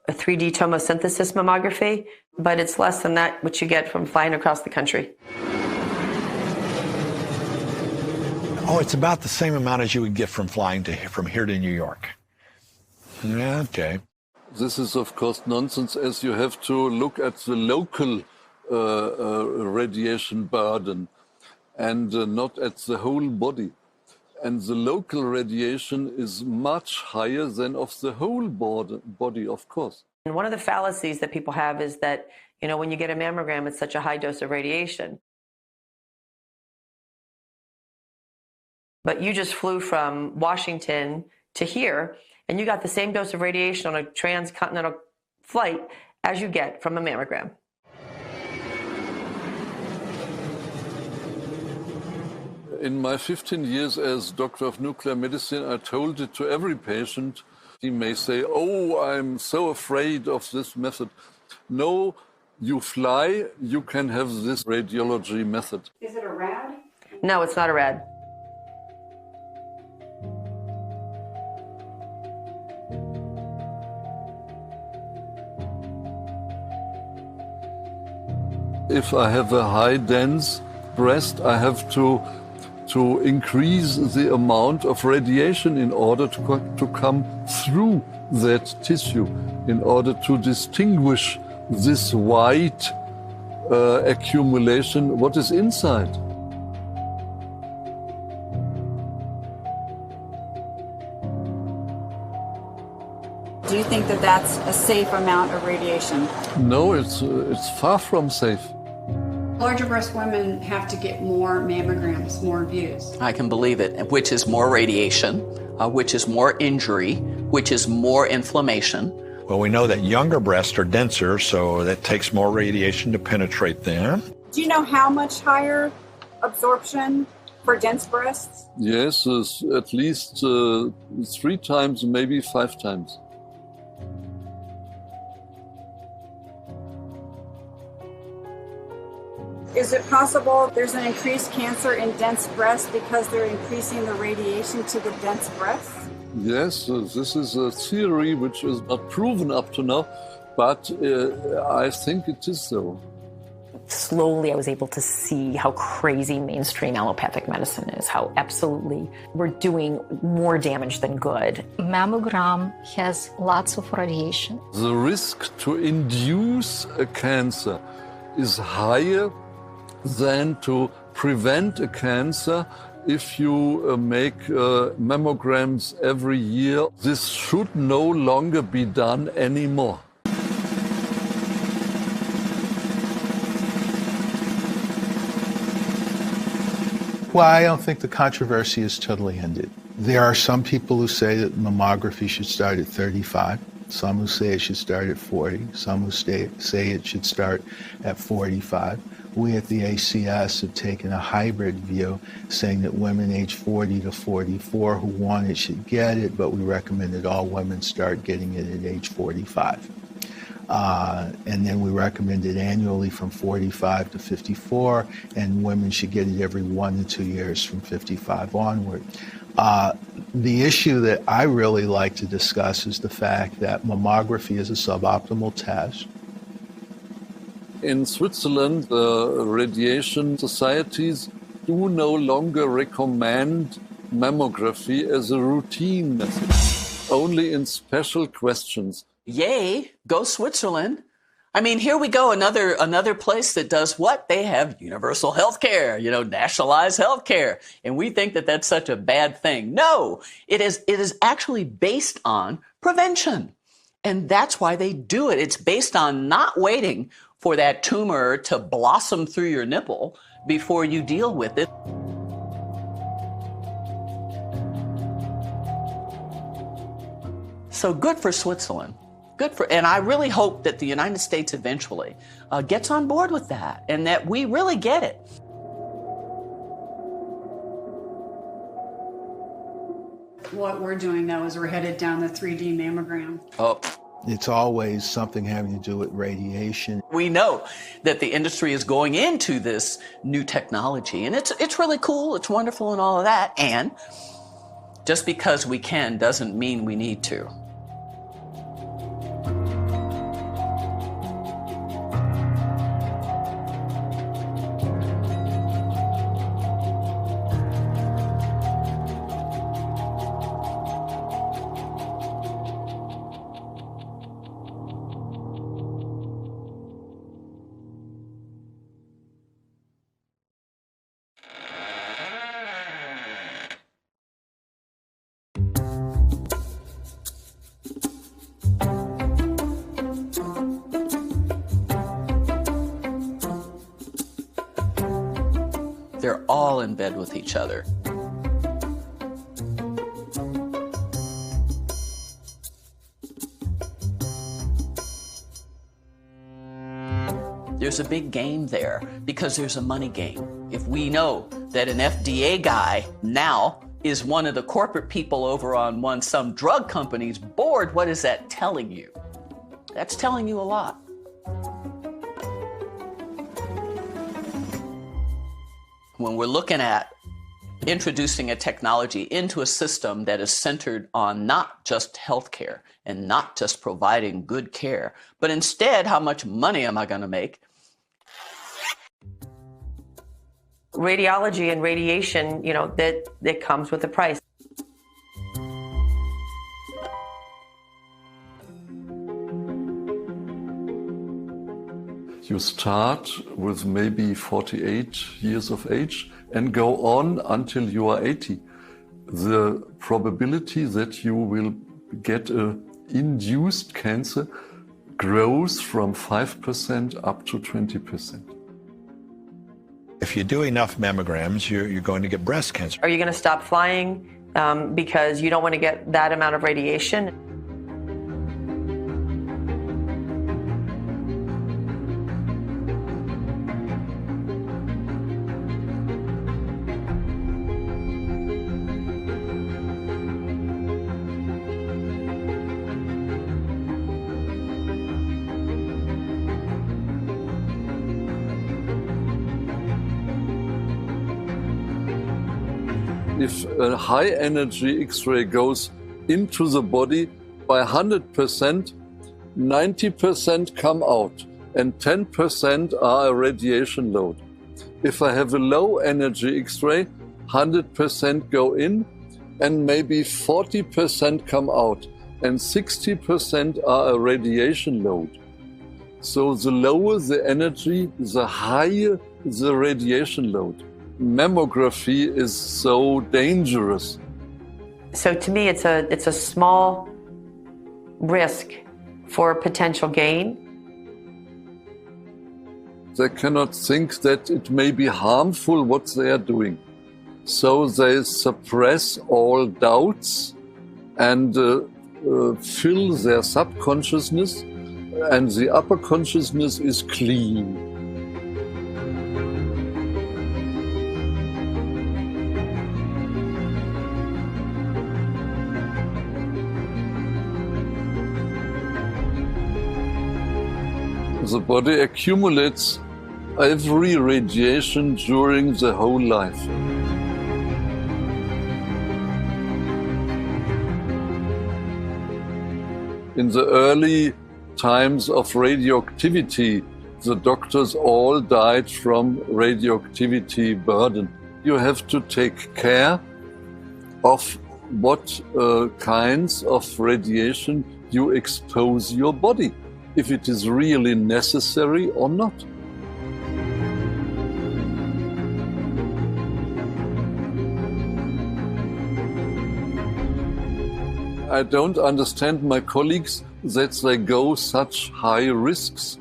3D tomosynthesis mammography, but it's less than that which you get from flying across the country. Oh, it's about the same amount as you would get from flying from here to New York. Yeah, okay. This is, of course, nonsense, as you have to look at the local radiation burden and not at the whole body. And the local radiation is much higher than of the whole body, of course. And one of the fallacies that people have is that, when you get a mammogram, it's such a high dose of radiation. But you just flew from Washington to here, and you got the same dose of radiation on a transcontinental flight as you get from a mammogram. In my 15 years as doctor of nuclear medicine, I told it to every patient. He may say, oh, I'm so afraid of this method. No, you fly, you can have this radiology method. Is it a rad? No, it's not a rad. If I have a high dense breast, I have to increase the amount of radiation in order to come through that tissue, in order to distinguish this white accumulation, what is inside. Do you think that that's a safe amount of radiation? No, it's far from safe. Larger breast women have to get more mammograms, more views. I can believe it, which is more radiation, which is more injury, which is more inflammation. Well, we know that younger breasts are denser, so that takes more radiation to penetrate them. Do you know how much higher absorption for dense breasts? Yes, at least 3 times, maybe 5 times. Is it possible there's an increased cancer in dense breasts because they're increasing the radiation to the dense breasts? Yes, this is a theory which is not proven up to now, but I think it is so. Slowly, I was able to see how crazy mainstream allopathic medicine is, how absolutely we're doing more damage than good. Mammogram has lots of radiation. The risk to induce a cancer is higher than to prevent a cancer if you make mammograms every year. This should no longer be done anymore. Well, I don't think the controversy is totally ended. There are some people who say that mammography should start at 35, some who say it should start at 40, some who say it should start at 45. We at the ACS have taken a hybrid view, saying that women age 40 to 44 who want it should get it, but we recommend that all women start getting it at age 45. And then we recommend it annually from 45 to 54, and women should get it every 1 to 2 years from 55 onward. The issue that I really like to discuss is the fact that mammography is a suboptimal test. In Switzerland, the radiation societies do no longer recommend mammography as a routine method, only in special questions. Yay, go Switzerland. I mean, here we go, another place that does what? They have universal health care, nationalized health care. And we think that that's such a bad thing. No, it is actually based on prevention. And that's why they do it. It's based on not waiting for that tumor to blossom through your nipple before you deal with it. So good for Switzerland. And I really hope that the United States eventually gets on board with that and that we really get it. What we're doing, though, is we're headed down the 3D mammogram. Oh. It's always something having to do with radiation. We know that the industry is going into this new technology, and it's really cool, it's wonderful and all of that. And just because we can doesn't mean we need to. They're all in bed with each other. There's a big game there because there's a money game. If we know that an FDA guy now is one of the corporate people over on some drug company's board, what is that telling you? That's telling you a lot. When we're looking at introducing a technology into a system that is centered on not just healthcare and not just providing good care, but instead, how much money am I going to make? Radiology and radiation, that comes with a price. You start with maybe 48 years of age and go on until you are 80. The probability that you will get an induced cancer grows from 5% up to 20%. If you do enough mammograms, you're going to get breast cancer. Are you going to stop flying because you don't want to get that amount of radiation? If a high energy X-ray goes into the body by 100%, 90% come out and 10% are a radiation load. If I have a low energy X-ray, 100% go in and maybe 40% come out and 60% are a radiation load. So the lower the energy, the higher the radiation load. Mammography is so dangerous. So to me, it's a small risk for potential gain. They cannot think that it may be harmful what they are doing. So they suppress all doubts and fill their subconsciousness, and the upper consciousness is clean. The body accumulates every radiation during the whole life. In the early times of radioactivity, the doctors all died from radioactivity burden. You have to take care of what kinds of radiation you expose your body, if it is really necessary or not. I don't understand my colleagues that they go such high risks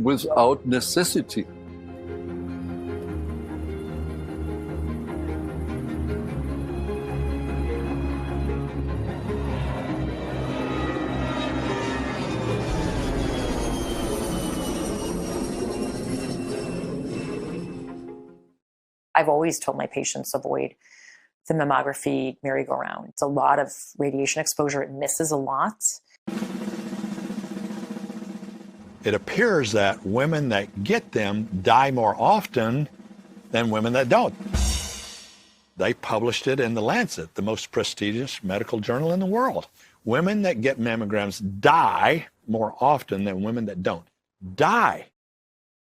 without necessity. I've always told my patients avoid the mammography merry-go-round. It's a lot of radiation exposure. It misses a lot. It appears that women that get them die more often than women that don't. They published it in The Lancet, the most prestigious medical journal in the world. Women that get mammograms die more often than women that don't. Die.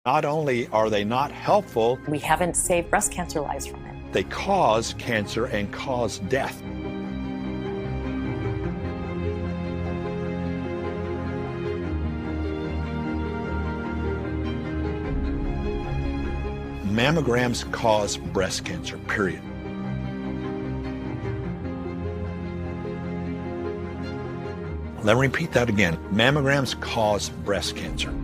Not only are they not helpful, we haven't saved breast cancer lives from it. They cause cancer and cause death. Mammograms cause breast cancer, period. Let me repeat that again. Mammograms cause breast cancer.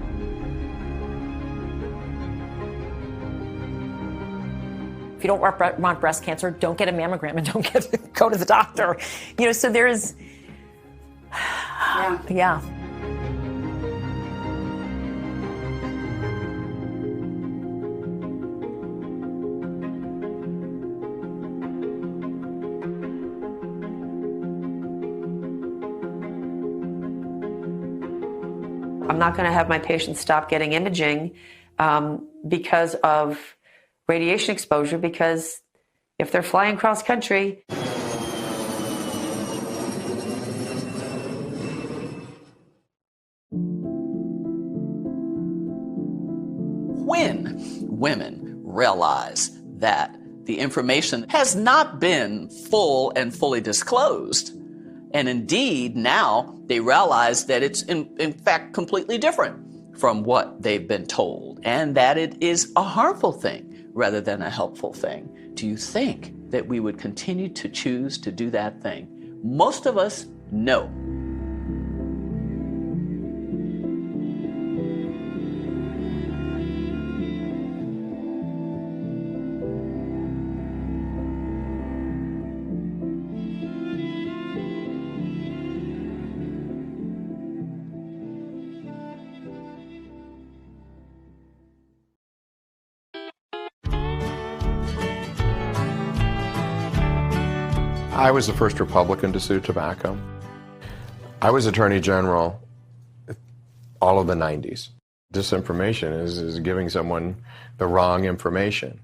If you don't want breast cancer, don't get a mammogram and don't go to the doctor. You know, so there is, yeah. I'm not going to have my patients stop getting imaging because of radiation exposure, because if they're flying cross country, when women realize that the information has not been full and fully disclosed, and indeed now they realize that it's in fact completely different from what they've been told, and that it is a harmful thing rather than a helpful thing, do you think that we would continue to choose to do that thing? Most of us, no. I was the first Republican to sue tobacco. I was Attorney General all of the 90s. Disinformation is giving someone the wrong information.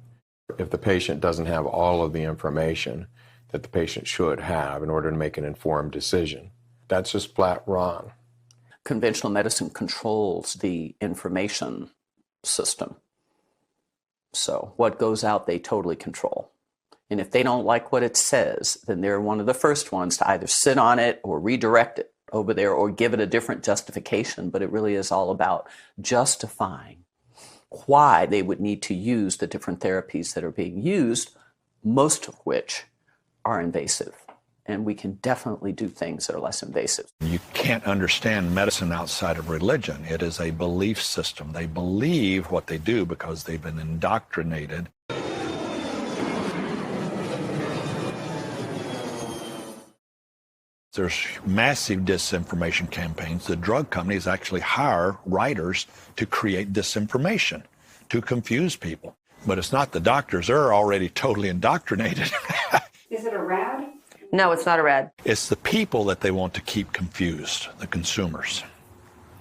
If the patient doesn't have all of the information that the patient should have in order to make an informed decision, that's just flat wrong. Conventional medicine controls the information system. So what goes out, they totally control. And if they don't like what it says, then they're one of the first ones to either sit on it or redirect it over there or give it a different justification. But it really is all about justifying why they would need to use the different therapies that are being used, most of which are invasive. And we can definitely do things that are less invasive. You can't understand medicine outside of religion. It is a belief system. They believe what they do because they've been indoctrinated. There's massive disinformation campaigns. The drug companies actually hire writers to create disinformation, to confuse people. But it's not the doctors. They're already totally indoctrinated. Is it a RAD? no, it's not a RAD. It's the people that they want to keep confused, the consumers.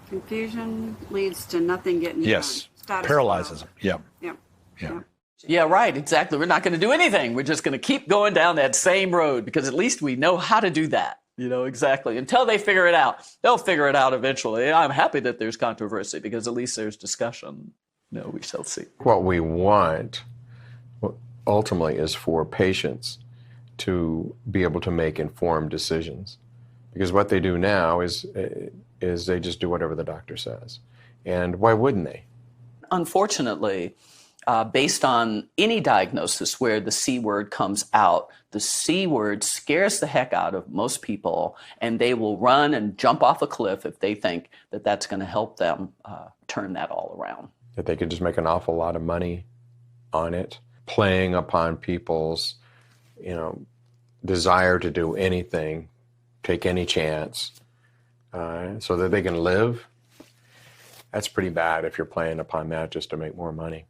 Confusion leads to nothing getting done. Yes, Status paralyzes them. Yeah. Yeah. Yeah. Yeah, right, exactly. We're not going to do anything. We're just going to keep going down that same road because at least we know how to do that. You know, exactly. Until they figure it out. They'll figure it out eventually. I'm happy that there's controversy because at least there's discussion. No, we shall see. What we want ultimately is for patients to be able to make informed decisions. Because what they do now is they just do whatever the doctor says. And why wouldn't they? Unfortunately, based on any diagnosis where the C word comes out, the C word scares the heck out of most people, and they will run and jump off a cliff if they think that that's going to help them turn that all around. That they could just make an awful lot of money on it, playing upon people's, desire to do anything, take any chance, so that they can live. That's pretty bad if you're playing upon that just to make more money.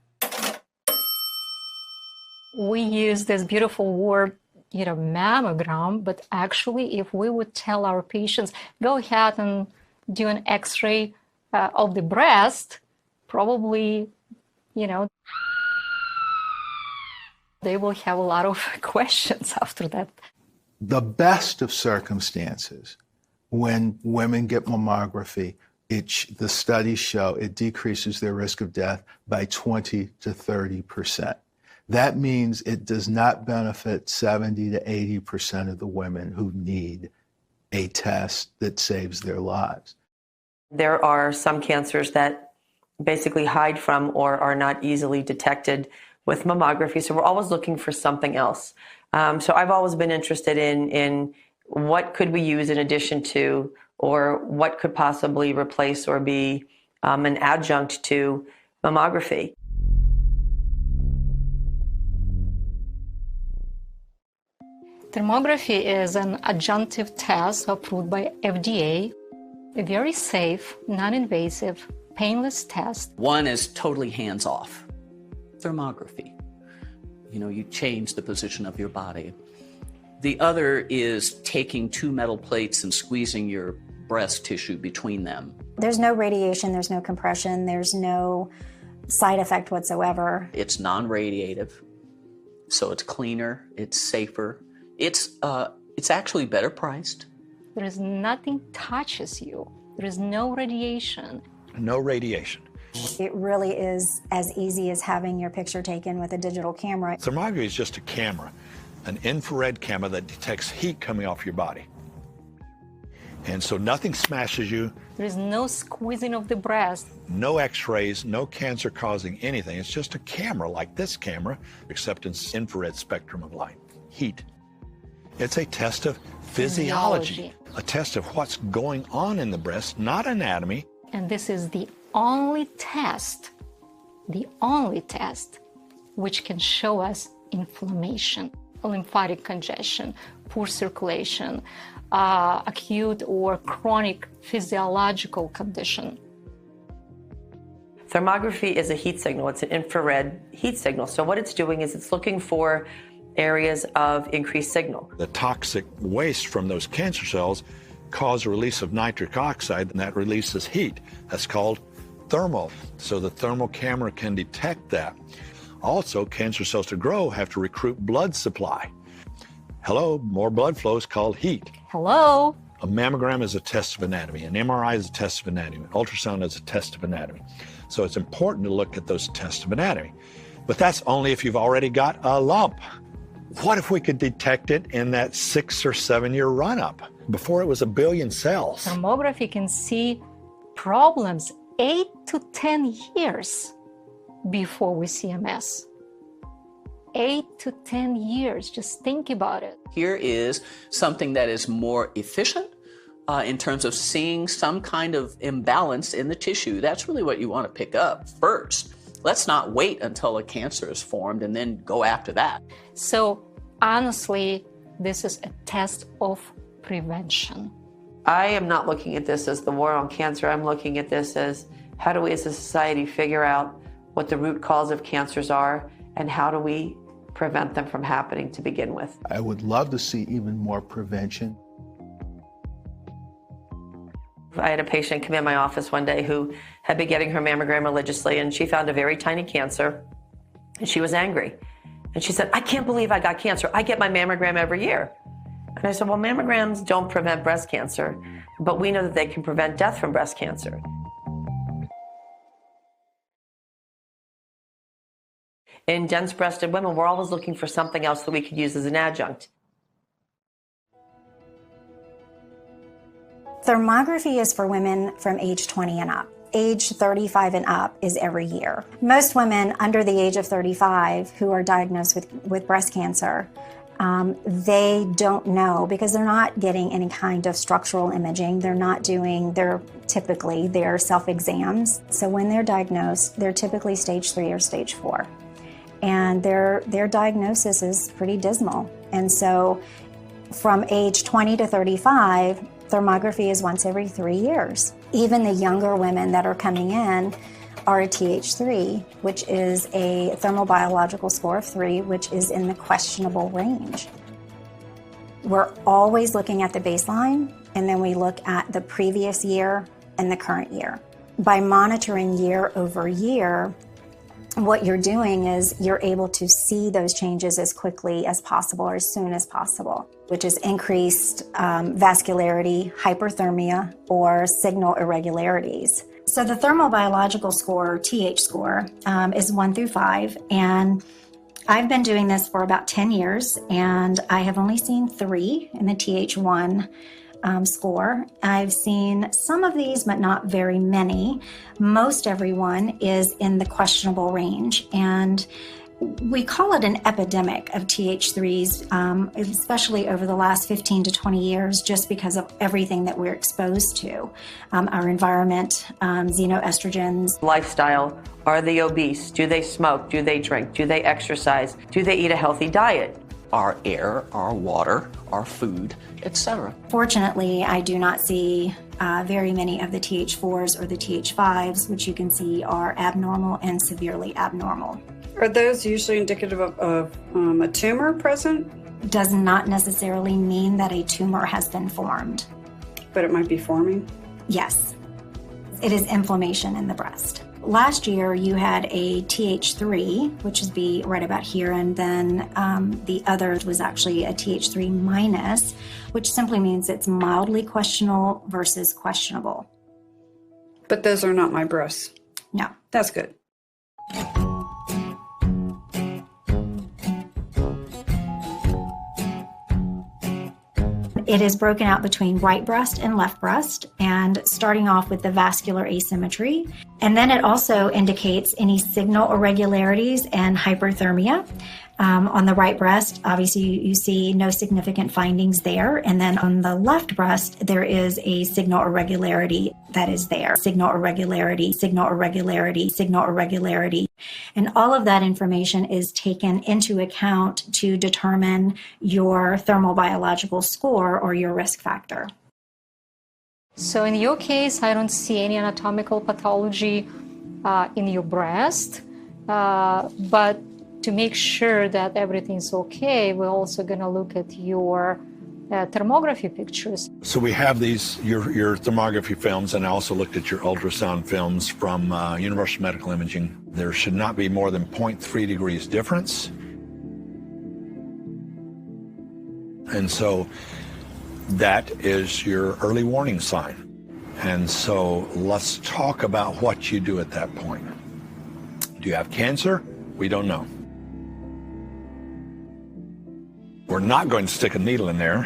We use this beautiful word, mammogram, but actually if we would tell our patients, go ahead and do an x-ray of the breast, probably, they will have a lot of questions after that. The best of circumstances, when women get mammography, the studies show it decreases their risk of death by 20 to 30%. That means it does not benefit 70 to 80% of the women who need a test that saves their lives. There are some cancers that basically hide from or are not easily detected with mammography, so we're always looking for something else. So I've always been interested in what could we use in addition to, or what could possibly replace or be an adjunct to mammography. Thermography is an adjunctive test approved by FDA, a very safe, non-invasive, painless test. One is totally hands-off. Thermography. You change the position of your body. The other is taking two metal plates and squeezing your breast tissue between them. There's no radiation, there's no compression, there's no side effect whatsoever. It's non-radiative, so it's cleaner, it's safer, it's actually better priced. There is nothing touches you. There is no radiation. No radiation. It really is as easy as having your picture taken with a digital camera. Thermography is just a camera, an infrared camera that detects heat coming off your body. And so nothing smashes you. There is no squeezing of the breast. No x-rays, no cancer-causing anything. It's just a camera like this camera, except in infrared spectrum of light, heat. It's a test of physiology, a test of what's going on in the breast, not anatomy. And this is the only test which can show us inflammation, lymphatic congestion, poor circulation, acute or chronic physiological condition. Thermography is a heat signal. It's an infrared heat signal. So what it's doing is it's looking for areas of increased signal. The toxic waste from those cancer cells cause a release of nitric oxide, and that releases heat. That's called thermal. So the thermal camera can detect that. Also, cancer cells to grow have to recruit blood supply. Hello, more blood flow is called heat. Hello. A mammogram is a test of anatomy. An MRI is a test of anatomy. An ultrasound is a test of anatomy. So it's important to look at those tests of anatomy. But that's only if you've already got a lump. What if we could detect it in that 6 or 7 year run-up, before it was 1 billion cells? Thermography can see problems 8 to 10 years before we see a mess. 8 to 10 years, just think about it. Here is something that is more efficient in terms of seeing some kind of imbalance in the tissue. That's really what you want to pick up first. Let's not wait until a cancer is formed and then go after that. So honestly, this is a test of prevention. I am not looking at this as the war on cancer. I'm looking at this as how do we as a society figure out what the root cause of cancers are and how do we prevent them from happening to begin with. I would love to see even more prevention. I had a patient come in my office one day who had been getting her mammogram religiously, and she found a very tiny cancer, and she was angry. And she said, I can't believe I got cancer. I get my mammogram every year. And I said, well, mammograms don't prevent breast cancer, but we know that they can prevent death from breast cancer. In dense-breasted women, we're always looking for something else that we could use as an adjunct. Thermography is for women from age 20 and up. Age 35 and up is every year. Most women under the age of 35 who are diagnosed with breast cancer, they don't know because they're not getting any kind of structural imaging. They're not doing their self-exams. So when they're diagnosed, they're typically stage 3 or stage 4. And their diagnosis is pretty dismal. And so from age 20 to 35, thermography is once every 3 years. Even the younger women that are coming in are a TH3, which is a thermobiological score of 3, which is in the questionable range. We're always looking at the baseline, and then we look at the previous year and the current year. By monitoring year over year, what you're doing is you're able to see those changes as quickly as possible or as soon as possible, which is increased vascularity, hyperthermia, or signal irregularities. So the thermobiological score, TH score, is 1 through 5, and I've been doing this for about 10 years, and I have only seen 3 in the TH1 score. I've seen some of these, but not very many. Most everyone is in the questionable range, and we call it an epidemic of TH3s, especially over the last 15 to 20 years, just because of everything that we're exposed to. Our environment, xenoestrogens. Lifestyle. Are they obese? Do they smoke? Do they drink? Do they exercise? Do they eat a healthy diet? Our air, our water, our food, etc. Fortunately, I do not see very many of the TH4s or the TH5s, which you can see are abnormal and severely abnormal. Are those usually indicative of a tumor present? Does not necessarily mean that a tumor has been formed. But it might be forming? Yes. It is inflammation in the breast. Last year, you had a Th3, which is be right about here, and then the other was actually a Th3 minus, which simply means it's mildly questionable versus questionable. But those are not my breasts. No. That's good. It is broken out between right breast and left breast, and starting off with the vascular asymmetry. And then it also indicates any signal irregularities and hyperthermia. On the right breast, obviously you see no significant findings there. And then on the left breast, there is a signal irregularity that is there. Signal irregularity, signal irregularity, signal irregularity. And all of that information is taken into account to determine your thermobiological score or your risk factor. So in your case, I don't see any anatomical pathology in your breast, but to make sure that everything's okay, we're also going to look at your thermography pictures. So we have these, your thermography films, and I also looked at your ultrasound films from Universal Medical Imaging. There should not be more than 0.3 degrees difference. And so that is your early warning sign. And so let's talk about what you do at that point. Do you have cancer? We don't know. We're not going to stick a needle in there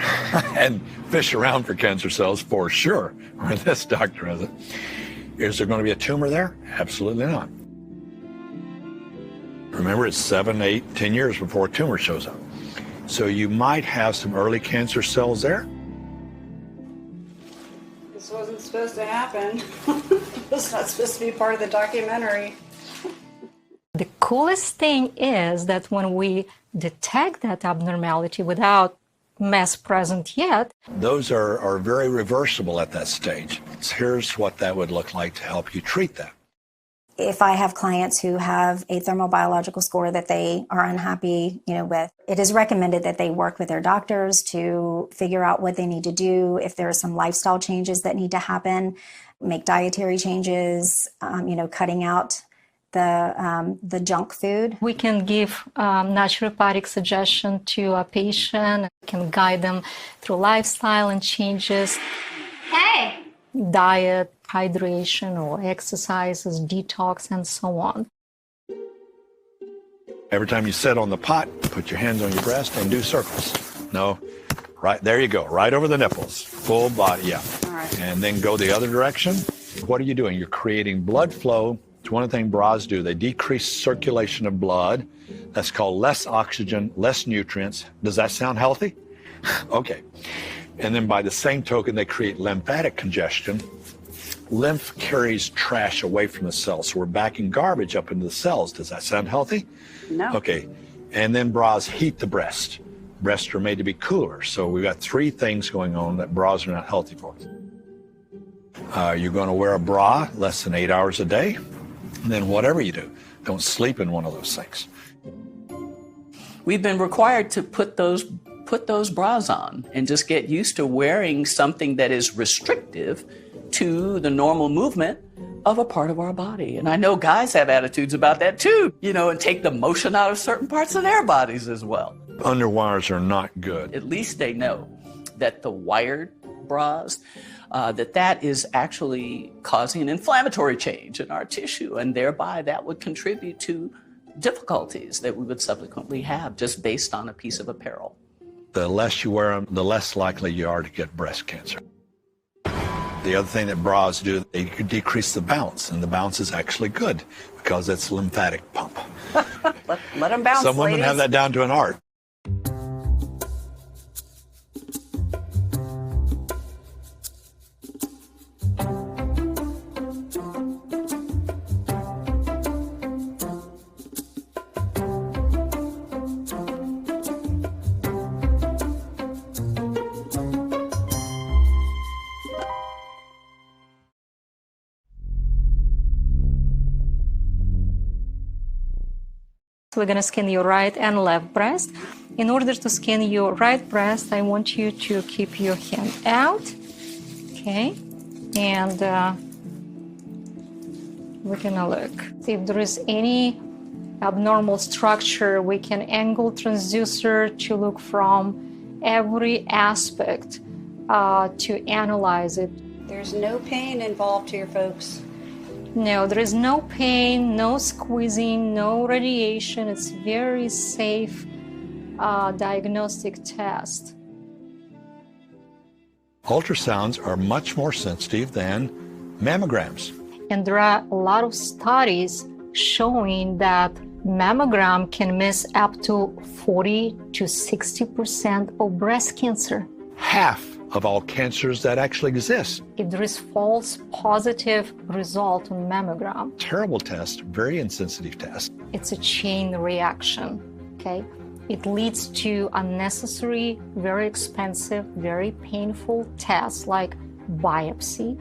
and fish around for cancer cells for sure, or this doctor has it. Is there going to be a tumor there? Absolutely not. Remember, it's 7, 8, 10 years before a tumor shows up. So you might have some early cancer cells there. This wasn't supposed to happen. This not supposed to be part of the documentary. The coolest thing is that when we detect that abnormality without mass present yet, those are very reversible at that stage. So here's what that would look like to help you treat that. If I have clients who have a thermobiological score that they are unhappy, with, it is recommended that they work with their doctors to figure out what they need to do. If there are some lifestyle changes that need to happen, make dietary changes, cutting out the junk food. we can give naturopathic suggestion to a patient, can guide them through lifestyle and changes. Hey! Diet, hydration, or exercises, detox, and so on. Every time you sit on the pot, put your hands on your breast and do circles. No, right, there you go, right over the nipples, full body, yeah. All right. And then go the other direction. What are you doing? You're creating blood flow. It's one of the things bras do. They decrease circulation of blood. That's called less oxygen, less nutrients. Does that sound healthy? Okay. And then by the same token, they create lymphatic congestion. Lymph carries trash away from the cells, so we're backing garbage up into the cells. Does that sound healthy? No. Okay. And then bras heat the breast. Breasts are made to be cooler. So we've got 3 things going on that bras are not healthy for. You're going to wear a bra less than 8 hours a day. And then whatever you do, don't sleep in one of those things. We've been required to put those bras on and just get used to wearing something that is restrictive to the normal movement of a part of our body. And I know guys have attitudes about that too, and take the motion out of certain parts of their bodies as well. Underwires are not good. At least they know that the wired bras, that is actually causing an inflammatory change in our tissue, and thereby that would contribute to difficulties that we would subsequently have just based on a piece of apparel. The less you wear them, the less likely you are to get breast cancer. The other thing that bras do, they decrease the bounce, and the bounce is actually good because it's a lymphatic pump. Let them bounce, Some women ladies. have that down to an art. We're going to scan your right and left breast. In order to scan your right breast, I want you to keep your hand out, okay? And we're gonna look. If there is any abnormal structure, we can angle transducer to look from every aspect to analyze it. There's no pain involved here, folks. No, there is no pain, no squeezing, no radiation. It's very safe diagnostic test. Ultrasounds are much more sensitive than mammograms. And there are a lot of studies showing that mammogram can miss up to 40 to 60% of breast cancer. Half of all cancers that actually exist. If there is false positive result on mammogram, Terrible test, very insensitive test. it's a chain reaction, okay? It leads to unnecessary, very expensive, very painful tests like biopsy.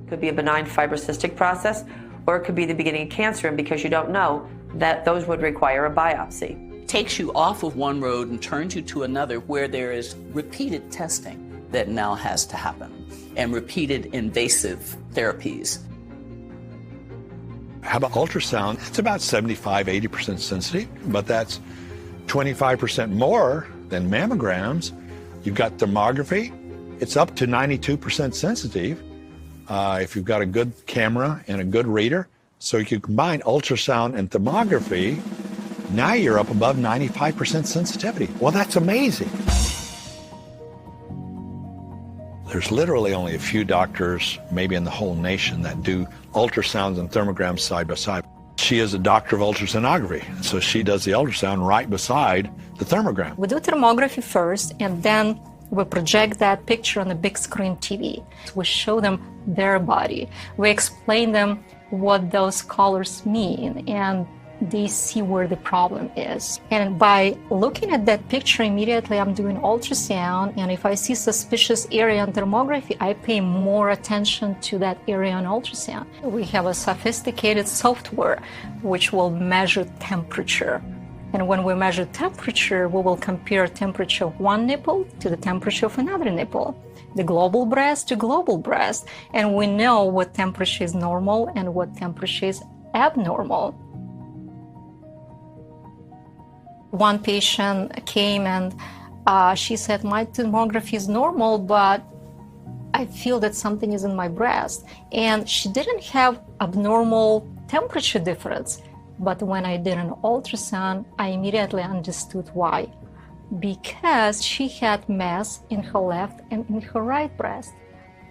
Could be a benign fibrocystic process, or it could be the beginning of cancer, and because you don't know, that those would require a biopsy. Takes you off of one road and turns you to another where there is repeated testing that now has to happen and repeated invasive therapies. How about ultrasound? It's about 75, 80% sensitive, but that's 25% more than mammograms. You've got thermography. It's up to 92% sensitive if you've got a good camera and a good reader. So you can combine ultrasound and thermography. Now you're up above 95% sensitivity. Well, that's amazing. There's literally only a few doctors, maybe in the whole nation, that do ultrasounds and thermograms side by side. She is a doctor of ultrasonography, so she does the ultrasound right beside the thermogram. We do thermography first, and then we project that picture on a big screen TV. We show them their body. We explain them what those colors mean, and they see where the problem is. And by looking at that picture immediately, I'm doing ultrasound, and if I see suspicious area on thermography, I pay more attention to that area on ultrasound. We have a sophisticated software which will measure temperature. And when we measure temperature, we will compare temperature of one nipple to the temperature of another nipple, the global breast to global breast. And we know what temperature is normal and what temperature is abnormal. One patient came and she said, my thermography is normal, but I feel that something is in my breast. And she didn't have abnormal temperature difference. But when I did an ultrasound, I immediately understood why. Because she had mass in her left and in her right breast.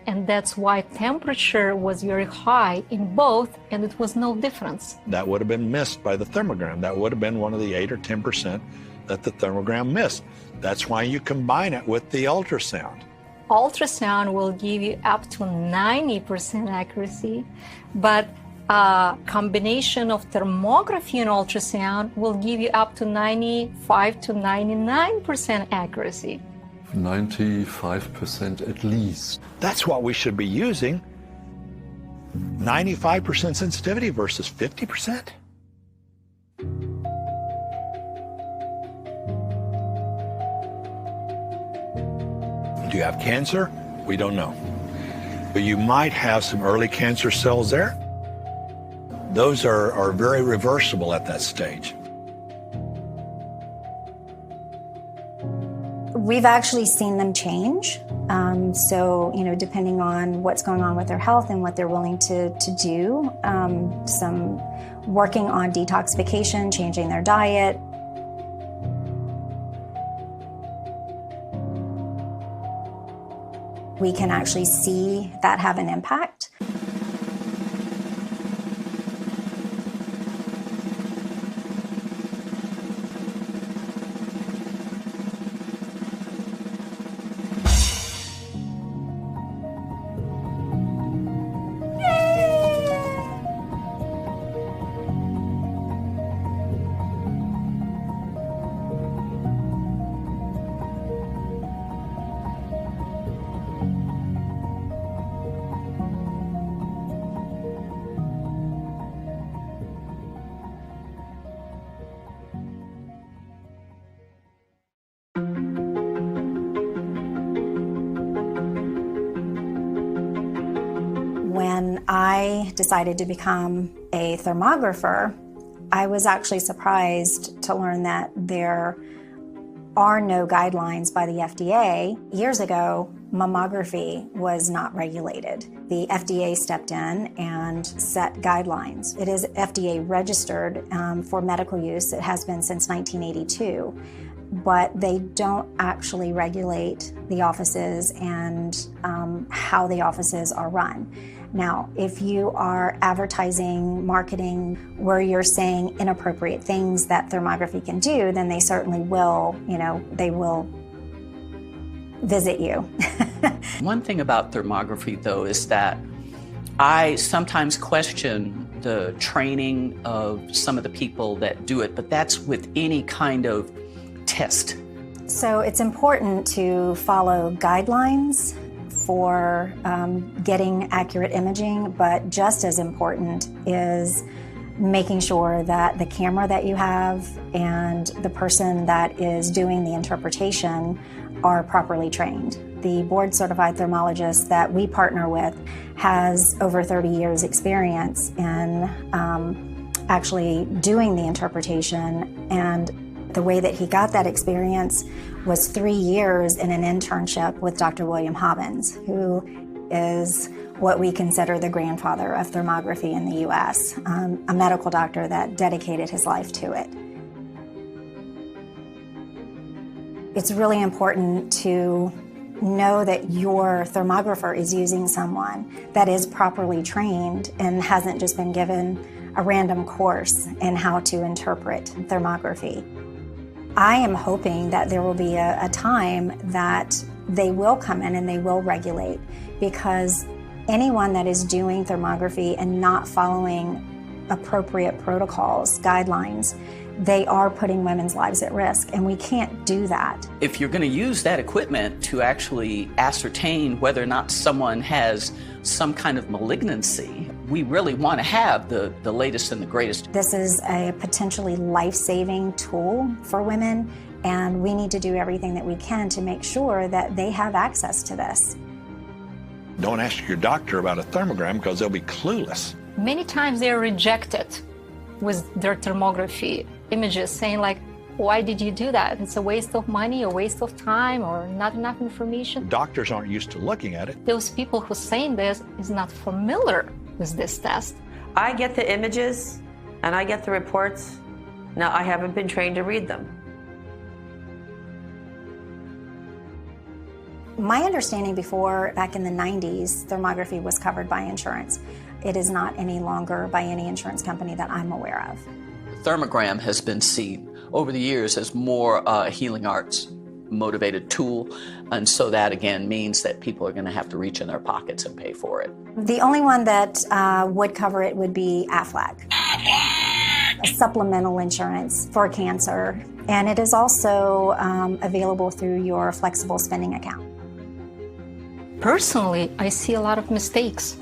And that's why temperature was very high in both, and it was no difference. That would have been missed by the thermogram. That would have been one of the 8 or 10% that the thermogram missed. That's why you combine it with the ultrasound. Ultrasound will give you up to 90% accuracy, but a combination of thermography and ultrasound will give you up to 95 to 99% accuracy. 95% at least. That's what we should be using. 95% sensitivity versus 50%. Do you have cancer? We don't know. But you might have some early cancer cells there. Those are very reversible at that stage. We've actually seen them change. So, depending on what's going on with their health and what they're willing to do, some working on detoxification, changing their diet. We can actually see that have an impact. When I decided to become a thermographer, I was actually surprised to learn that there are no guidelines by the FDA. Years ago, mammography was not regulated. The FDA stepped in and set guidelines. It is FDA registered for medical use. It has been since 1982, but they don't actually regulate the offices and how the offices are run. Now, if you are advertising, marketing, where you're saying inappropriate things that thermography can do, then they certainly will, they will visit you. One thing about thermography, though, is that I sometimes question the training of some of the people that do it, but that's with any kind of test. So it's important to follow guidelines for getting accurate imaging, but just as important is making sure that the camera that you have and the person that is doing the interpretation are properly trained. The board-certified thermologist that we partner with has over 30 years experience in actually doing the interpretation, and the way that he got that experience was 3 years in an internship with Dr. William Hobbins, who is what we consider the grandfather of thermography in the U.S., a medical doctor that dedicated his life to it. It's really important to know that your thermographer is using someone that is properly trained and hasn't just been given a random course in how to interpret thermography. I am hoping that there will be a time that they will come in and they will regulate, because anyone that is doing thermography and not following appropriate protocols, guidelines, they are putting women's lives at risk, and we can't do that. If you're going to use that equipment to actually ascertain whether or not someone has some kind of malignancy, we really want to have the latest and the greatest. This is a potentially life-saving tool for women, and we need to do everything that we can to make sure that they have access to this. Don't ask your doctor about a thermogram because they'll be clueless. Many times they're rejected with their thermography images, saying like, why did you do that? It's a waste of money, a waste of time, or not enough information. Doctors aren't used to looking at it. Those people who are saying this is not familiar with this test. I get the images and I get the reports. Now, I haven't been trained to read them. My understanding before, back in the 90s, thermography was covered by insurance. It is not any longer by any insurance company that I'm aware of. Thermogram has been seen over the years as more healing arts motivated tool, and so that again means that people are going to have to reach in their pockets and pay for it. The only one that would cover it would be AFLAC, a supplemental insurance for cancer, and it is also available through your flexible spending account. Personally, I see a lot of mistakes.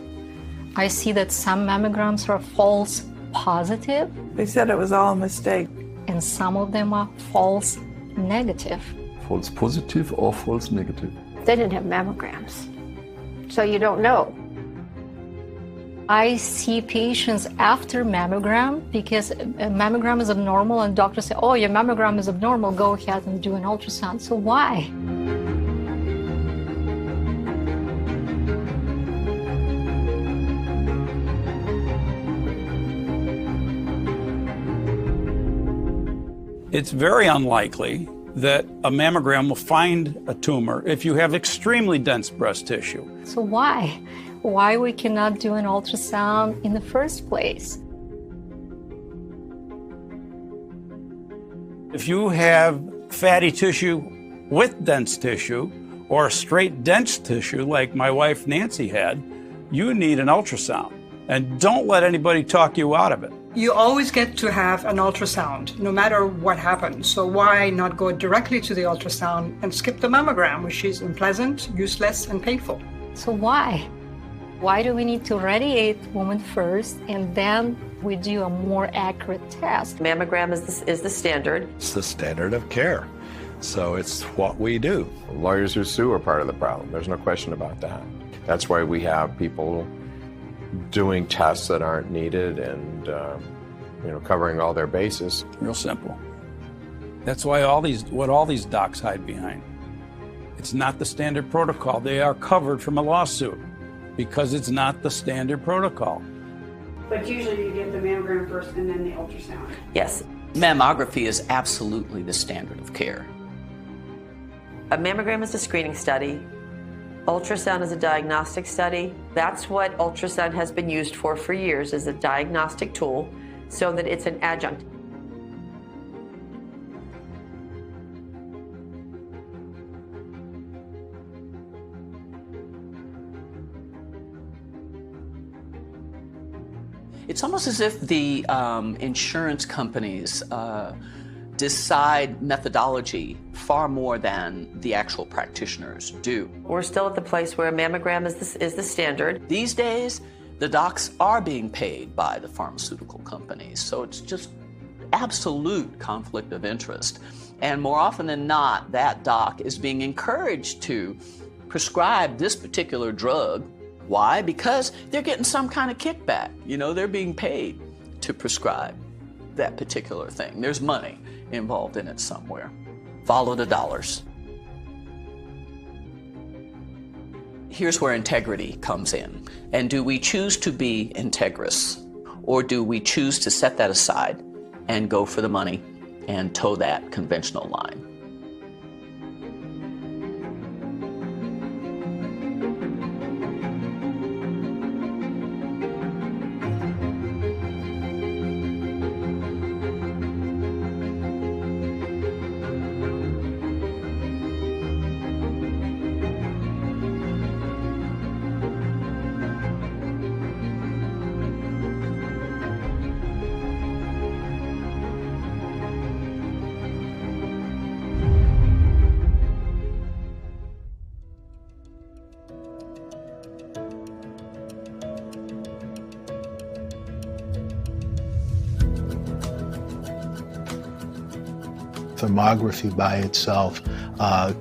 I see that some mammograms are false positive. They said it was all a mistake. And some of them are false negative. False positive or false negative? They didn't have mammograms, so you don't know. I see patients after mammogram because a mammogram is abnormal and doctors say, oh, your mammogram is abnormal, go ahead and do an ultrasound. So why? It's very unlikely that a mammogram will find a tumor if you have extremely dense breast tissue. So why? Why we cannot do an ultrasound in the first place? If you have fatty tissue with dense tissue or straight dense tissue like my wife Nancy had, you need an ultrasound. And don't let anybody talk you out of it. You always get to have an ultrasound, no matter what happens. So why not go directly to the ultrasound and skip the mammogram, which is unpleasant, useless, and painful? So why? Why do we need to radiate women first and then we do a more accurate test? Mammogram is the standard. It's the standard of care. So it's what we do. Lawyers who sue are part of the problem. There's no question about that. That's why we have people doing tests that aren't needed and covering all their bases. Real simple. That's why what all these docs hide behind. It's not the standard protocol. They are covered from a lawsuit because it's not the standard protocol. But usually you get the mammogram first and then the ultrasound. Yes. Mammography is absolutely the standard of care. A mammogram is a screening study. Ultrasound is a diagnostic study. That's what ultrasound has been used for years, as a diagnostic tool, so that it's an adjunct. It's almost as if the insurance companies decide methodology far more than the actual practitioners do. We're still at the place where a mammogram is the standard. These days, the docs are being paid by the pharmaceutical companies, so it's just absolute conflict of interest. And more often than not, that doc is being encouraged to prescribe this particular drug. Why? Because they're getting some kind of kickback. They're being paid to prescribe that particular thing. There's money involved in it somewhere. Follow the dollars. Here's where integrity comes in. And do we choose to be integrous, or do we choose to set that aside and go for the money and toe that conventional line? Thermography by itself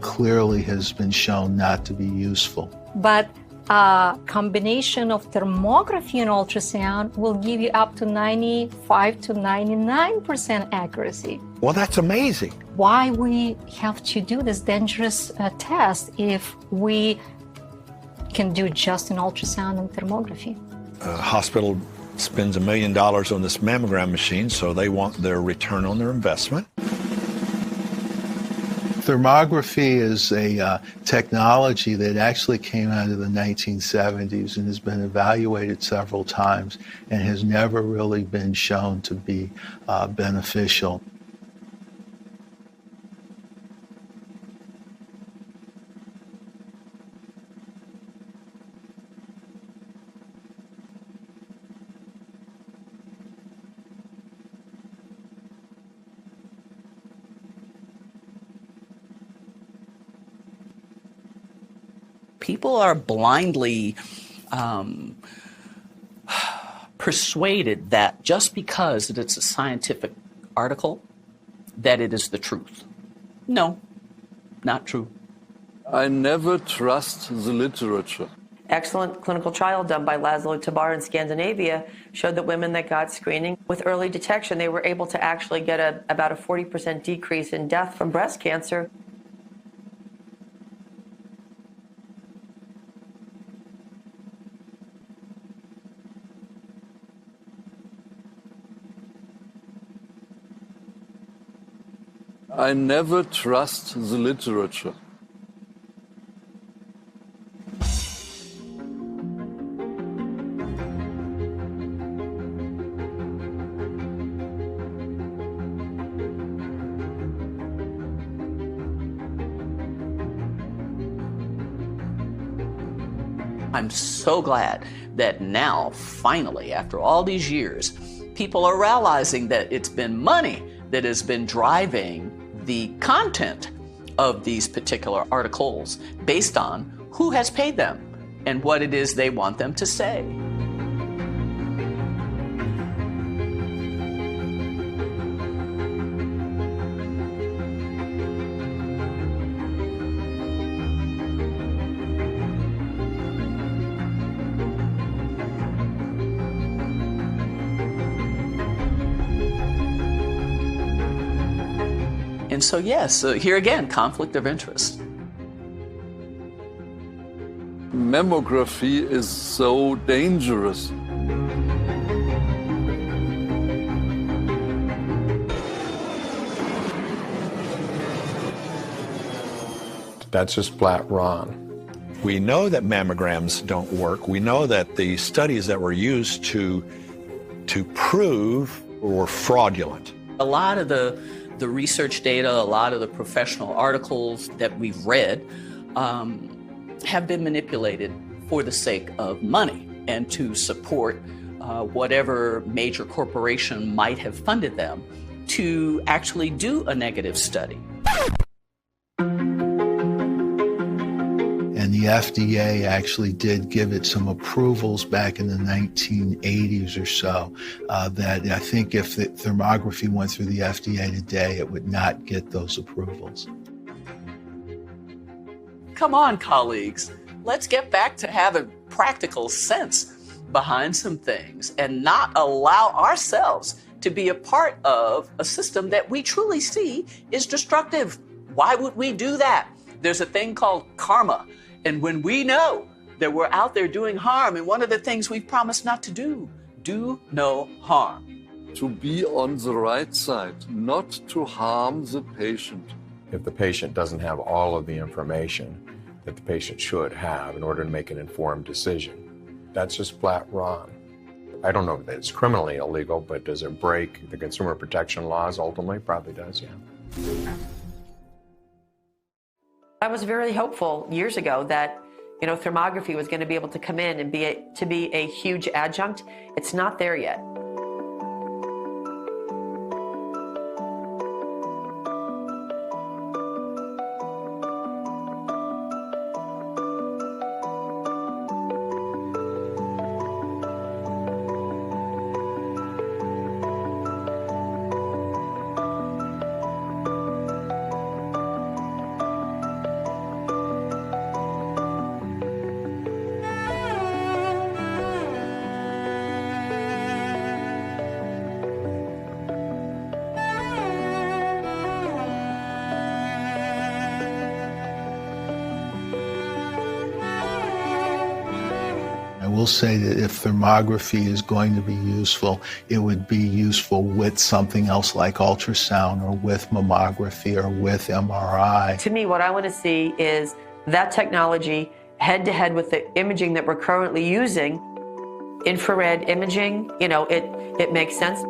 clearly has been shown not to be useful. But a combination of thermography and ultrasound will give you up to 95 to 99% accuracy. Well, that's amazing. Why we have to do this dangerous test if we can do just an ultrasound and thermography? A hospital spends $1 million on this mammogram machine, so they want their return on their investment. Thermography is a technology that actually came out of the 1970s and has been evaluated several times and has never really been shown to be beneficial. People are blindly persuaded that just because it's a scientific article, that it is the truth. No, not true. I never trust the literature. Excellent clinical trial done by Laszlo Tabar in Scandinavia showed that women that got screening with early detection, they were able to actually get about a 40% decrease in death from breast cancer. I never trust the literature. I'm so glad that now, finally, after all these years, people are realizing that it's been money that has been driving the content of these particular articles based on who has paid them and what it is they want them to say. And so, yes, here again, conflict of interest. Mammography is so dangerous. That's just flat wrong. We know that mammograms don't work. We know that the studies that were used to prove were fraudulent. A lot of the research data, a lot of the professional articles that we've read have been manipulated for the sake of money and to support whatever major corporation might have funded them to actually do a negative study. And the FDA actually did give it some approvals back in the 1980s or so that I think if the thermography went through the FDA today, it would not get those approvals. Come on, colleagues. Let's get back to having practical sense behind some things and not allow ourselves to be a part of a system that we truly see is destructive. Why would we do that? There's a thing called karma. And when we know that we're out there doing harm, and one of the things we've promised not to do no harm. To be on the right side, not to harm the patient. If the patient doesn't have all of the information that the patient should have in order to make an informed decision, that's just flat wrong. I don't know that it's criminally illegal, but does it break the consumer protection laws ultimately? Probably does, yeah. I was very hopeful years ago that, thermography was going to be able to come in and be a huge adjunct. It's not there yet. I will say that if thermography is going to be useful, it would be useful with something else like ultrasound or with mammography or with MRI. To me, what I want to see is that technology head to head with the imaging that we're currently using. Infrared imaging, it makes sense.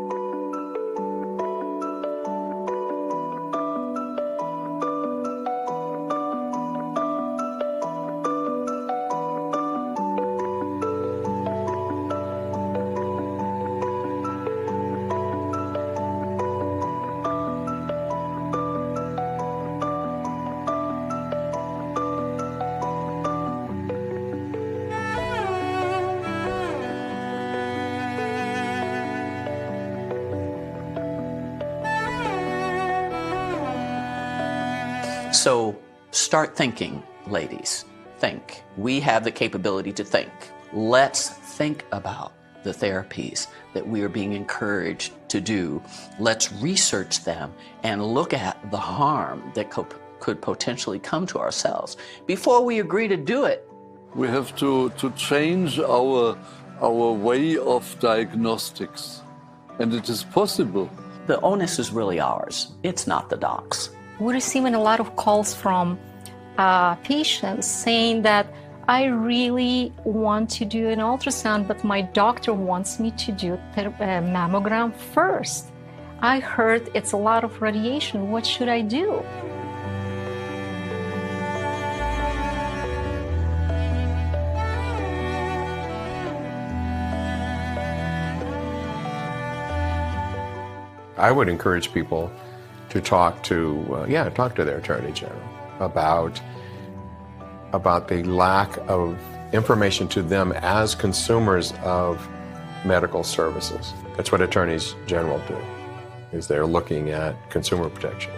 So start thinking, ladies. Think. We have the capability to think. Let's think about the therapies that we are being encouraged to do. Let's research them and look at the harm that could potentially come to ourselves before we agree to do it. We have to change our way of diagnostics, and it is possible. The onus is really ours. It's not the doc's. We're receiving a lot of calls from patients saying that I really want to do an ultrasound, but my doctor wants me to do a mammogram first. I heard it's a lot of radiation. What should I do? I would encourage people to talk to their attorney general about the lack of information to them as consumers of medical services. That's what attorneys general do, is they're looking at consumer protection.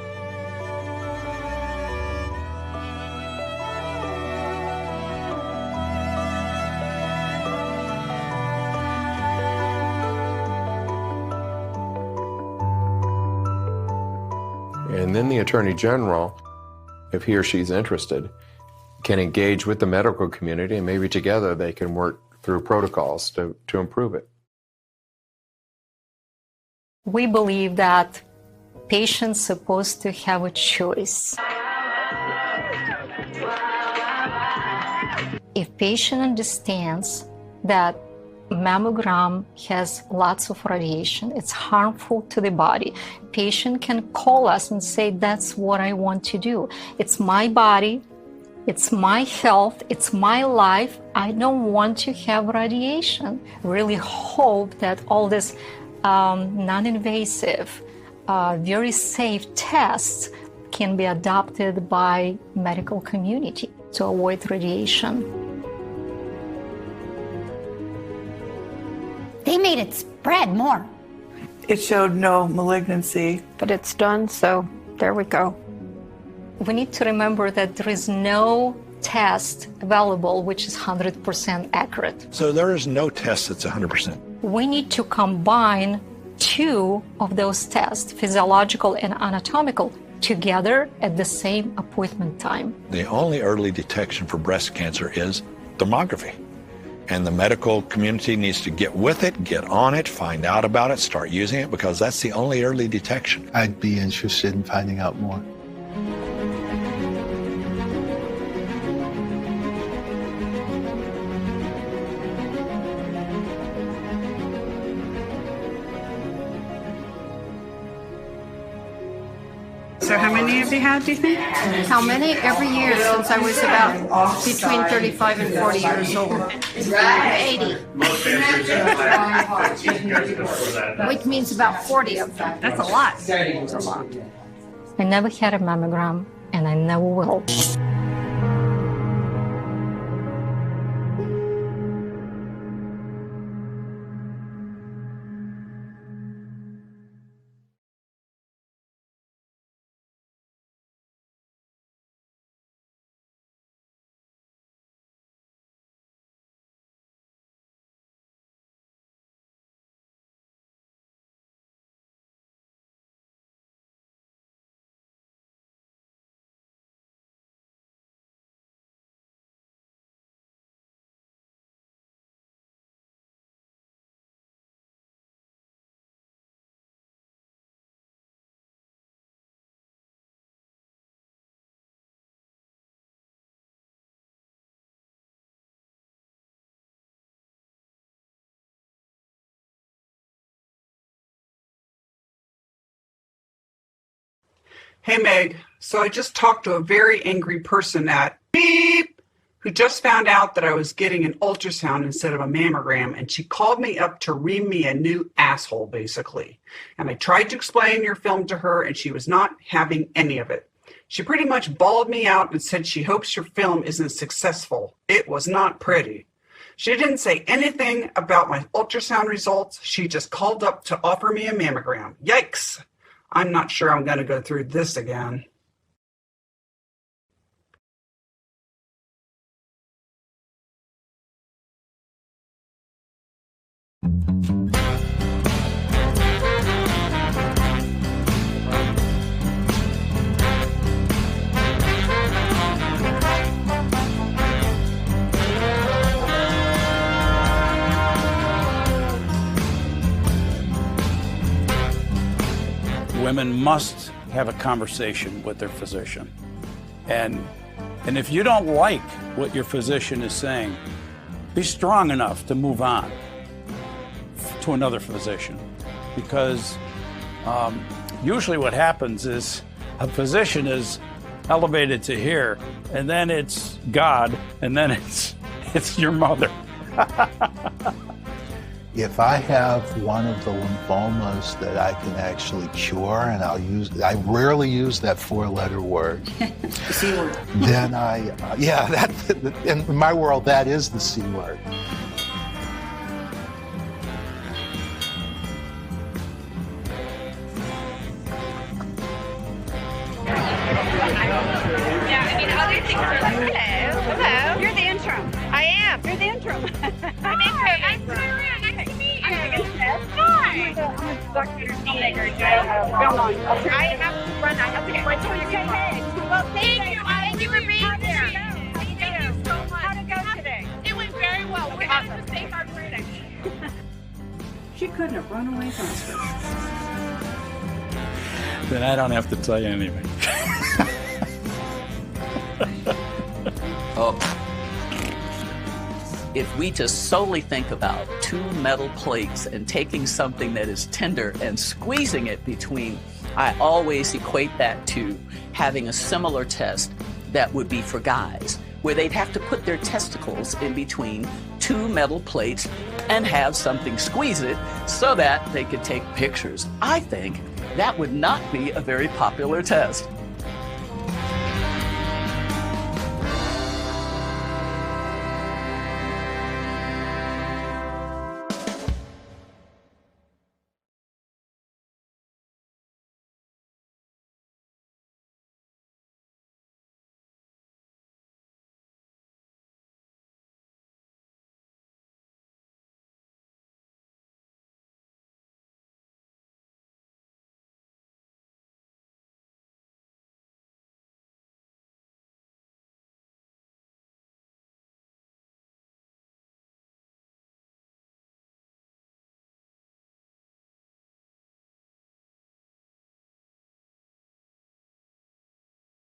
And then the Attorney General, if he or she's interested, can engage with the medical community, and maybe together they can work through protocols to improve it. We believe that patients are supposed to have a choice. If patient understands that mammogram has lots of radiation, it's harmful to the body, patient can call us and say, that's what I want to do. It's my body, it's my health, it's my life. I don't want to have radiation. Really hope that all this non-invasive, very safe tests can be adopted by medical community to avoid radiation. They made it spread more. It showed no malignancy. But it's done, so there we go. We need to remember that there is no test available which is 100% accurate. So there is no test that's 100%. We need to combine two of those tests, physiological and anatomical, together at the same appointment time. The only early detection for breast cancer is thermography. And the medical community needs to get with it, get on it, find out about it, start using it, because that's the only early detection. I'd be interested in finding out more. So how many have you had, do you think? How many? Every year since I was about between 35 and 40 years old. 80. Which means about 40 of them. That's a lot. That's a lot. I never had a mammogram, and I never will. Hey, Meg. So I just talked to a very angry person at beep who just found out that I was getting an ultrasound instead of a mammogram, and she called me up to ream me a new asshole, basically. And I tried to explain your film to her, and she was not having any of it. She pretty much bawled me out and said she hopes your film isn't successful. It was not pretty. She didn't say anything about my ultrasound results. She just called up to offer me a mammogram. Yikes! I'm not sure I'm going to go through this again. Women must have a conversation with their physician. And if you don't like what your physician is saying, be strong enough to move on to another physician. Because usually what happens is a physician is elevated to here, and then it's God, and then it's your mother. If I have one of the lymphomas that I can actually cure, and I rarely use that 4-letter word. The C word. Then in my world, that is the C word. Hello. You're the interim. I am. You're the interim. I'm interim. Nice to meet you. Hi. I have to run. I have to get my toy. Okay. Well, thank you. Thank you for being there. Thank you so much. How'd it go today? It went very well. We're having to save our critic. She couldn't have run away faster. Then I don't have to tell you anything. Oh. If we just solely think about two metal plates and taking something that is tender and squeezing it between, I always equate that to having a similar test that would be for guys, where they'd have to put their testicles in between two metal plates and have something squeeze it so that they could take pictures. I think that would not be a very popular test.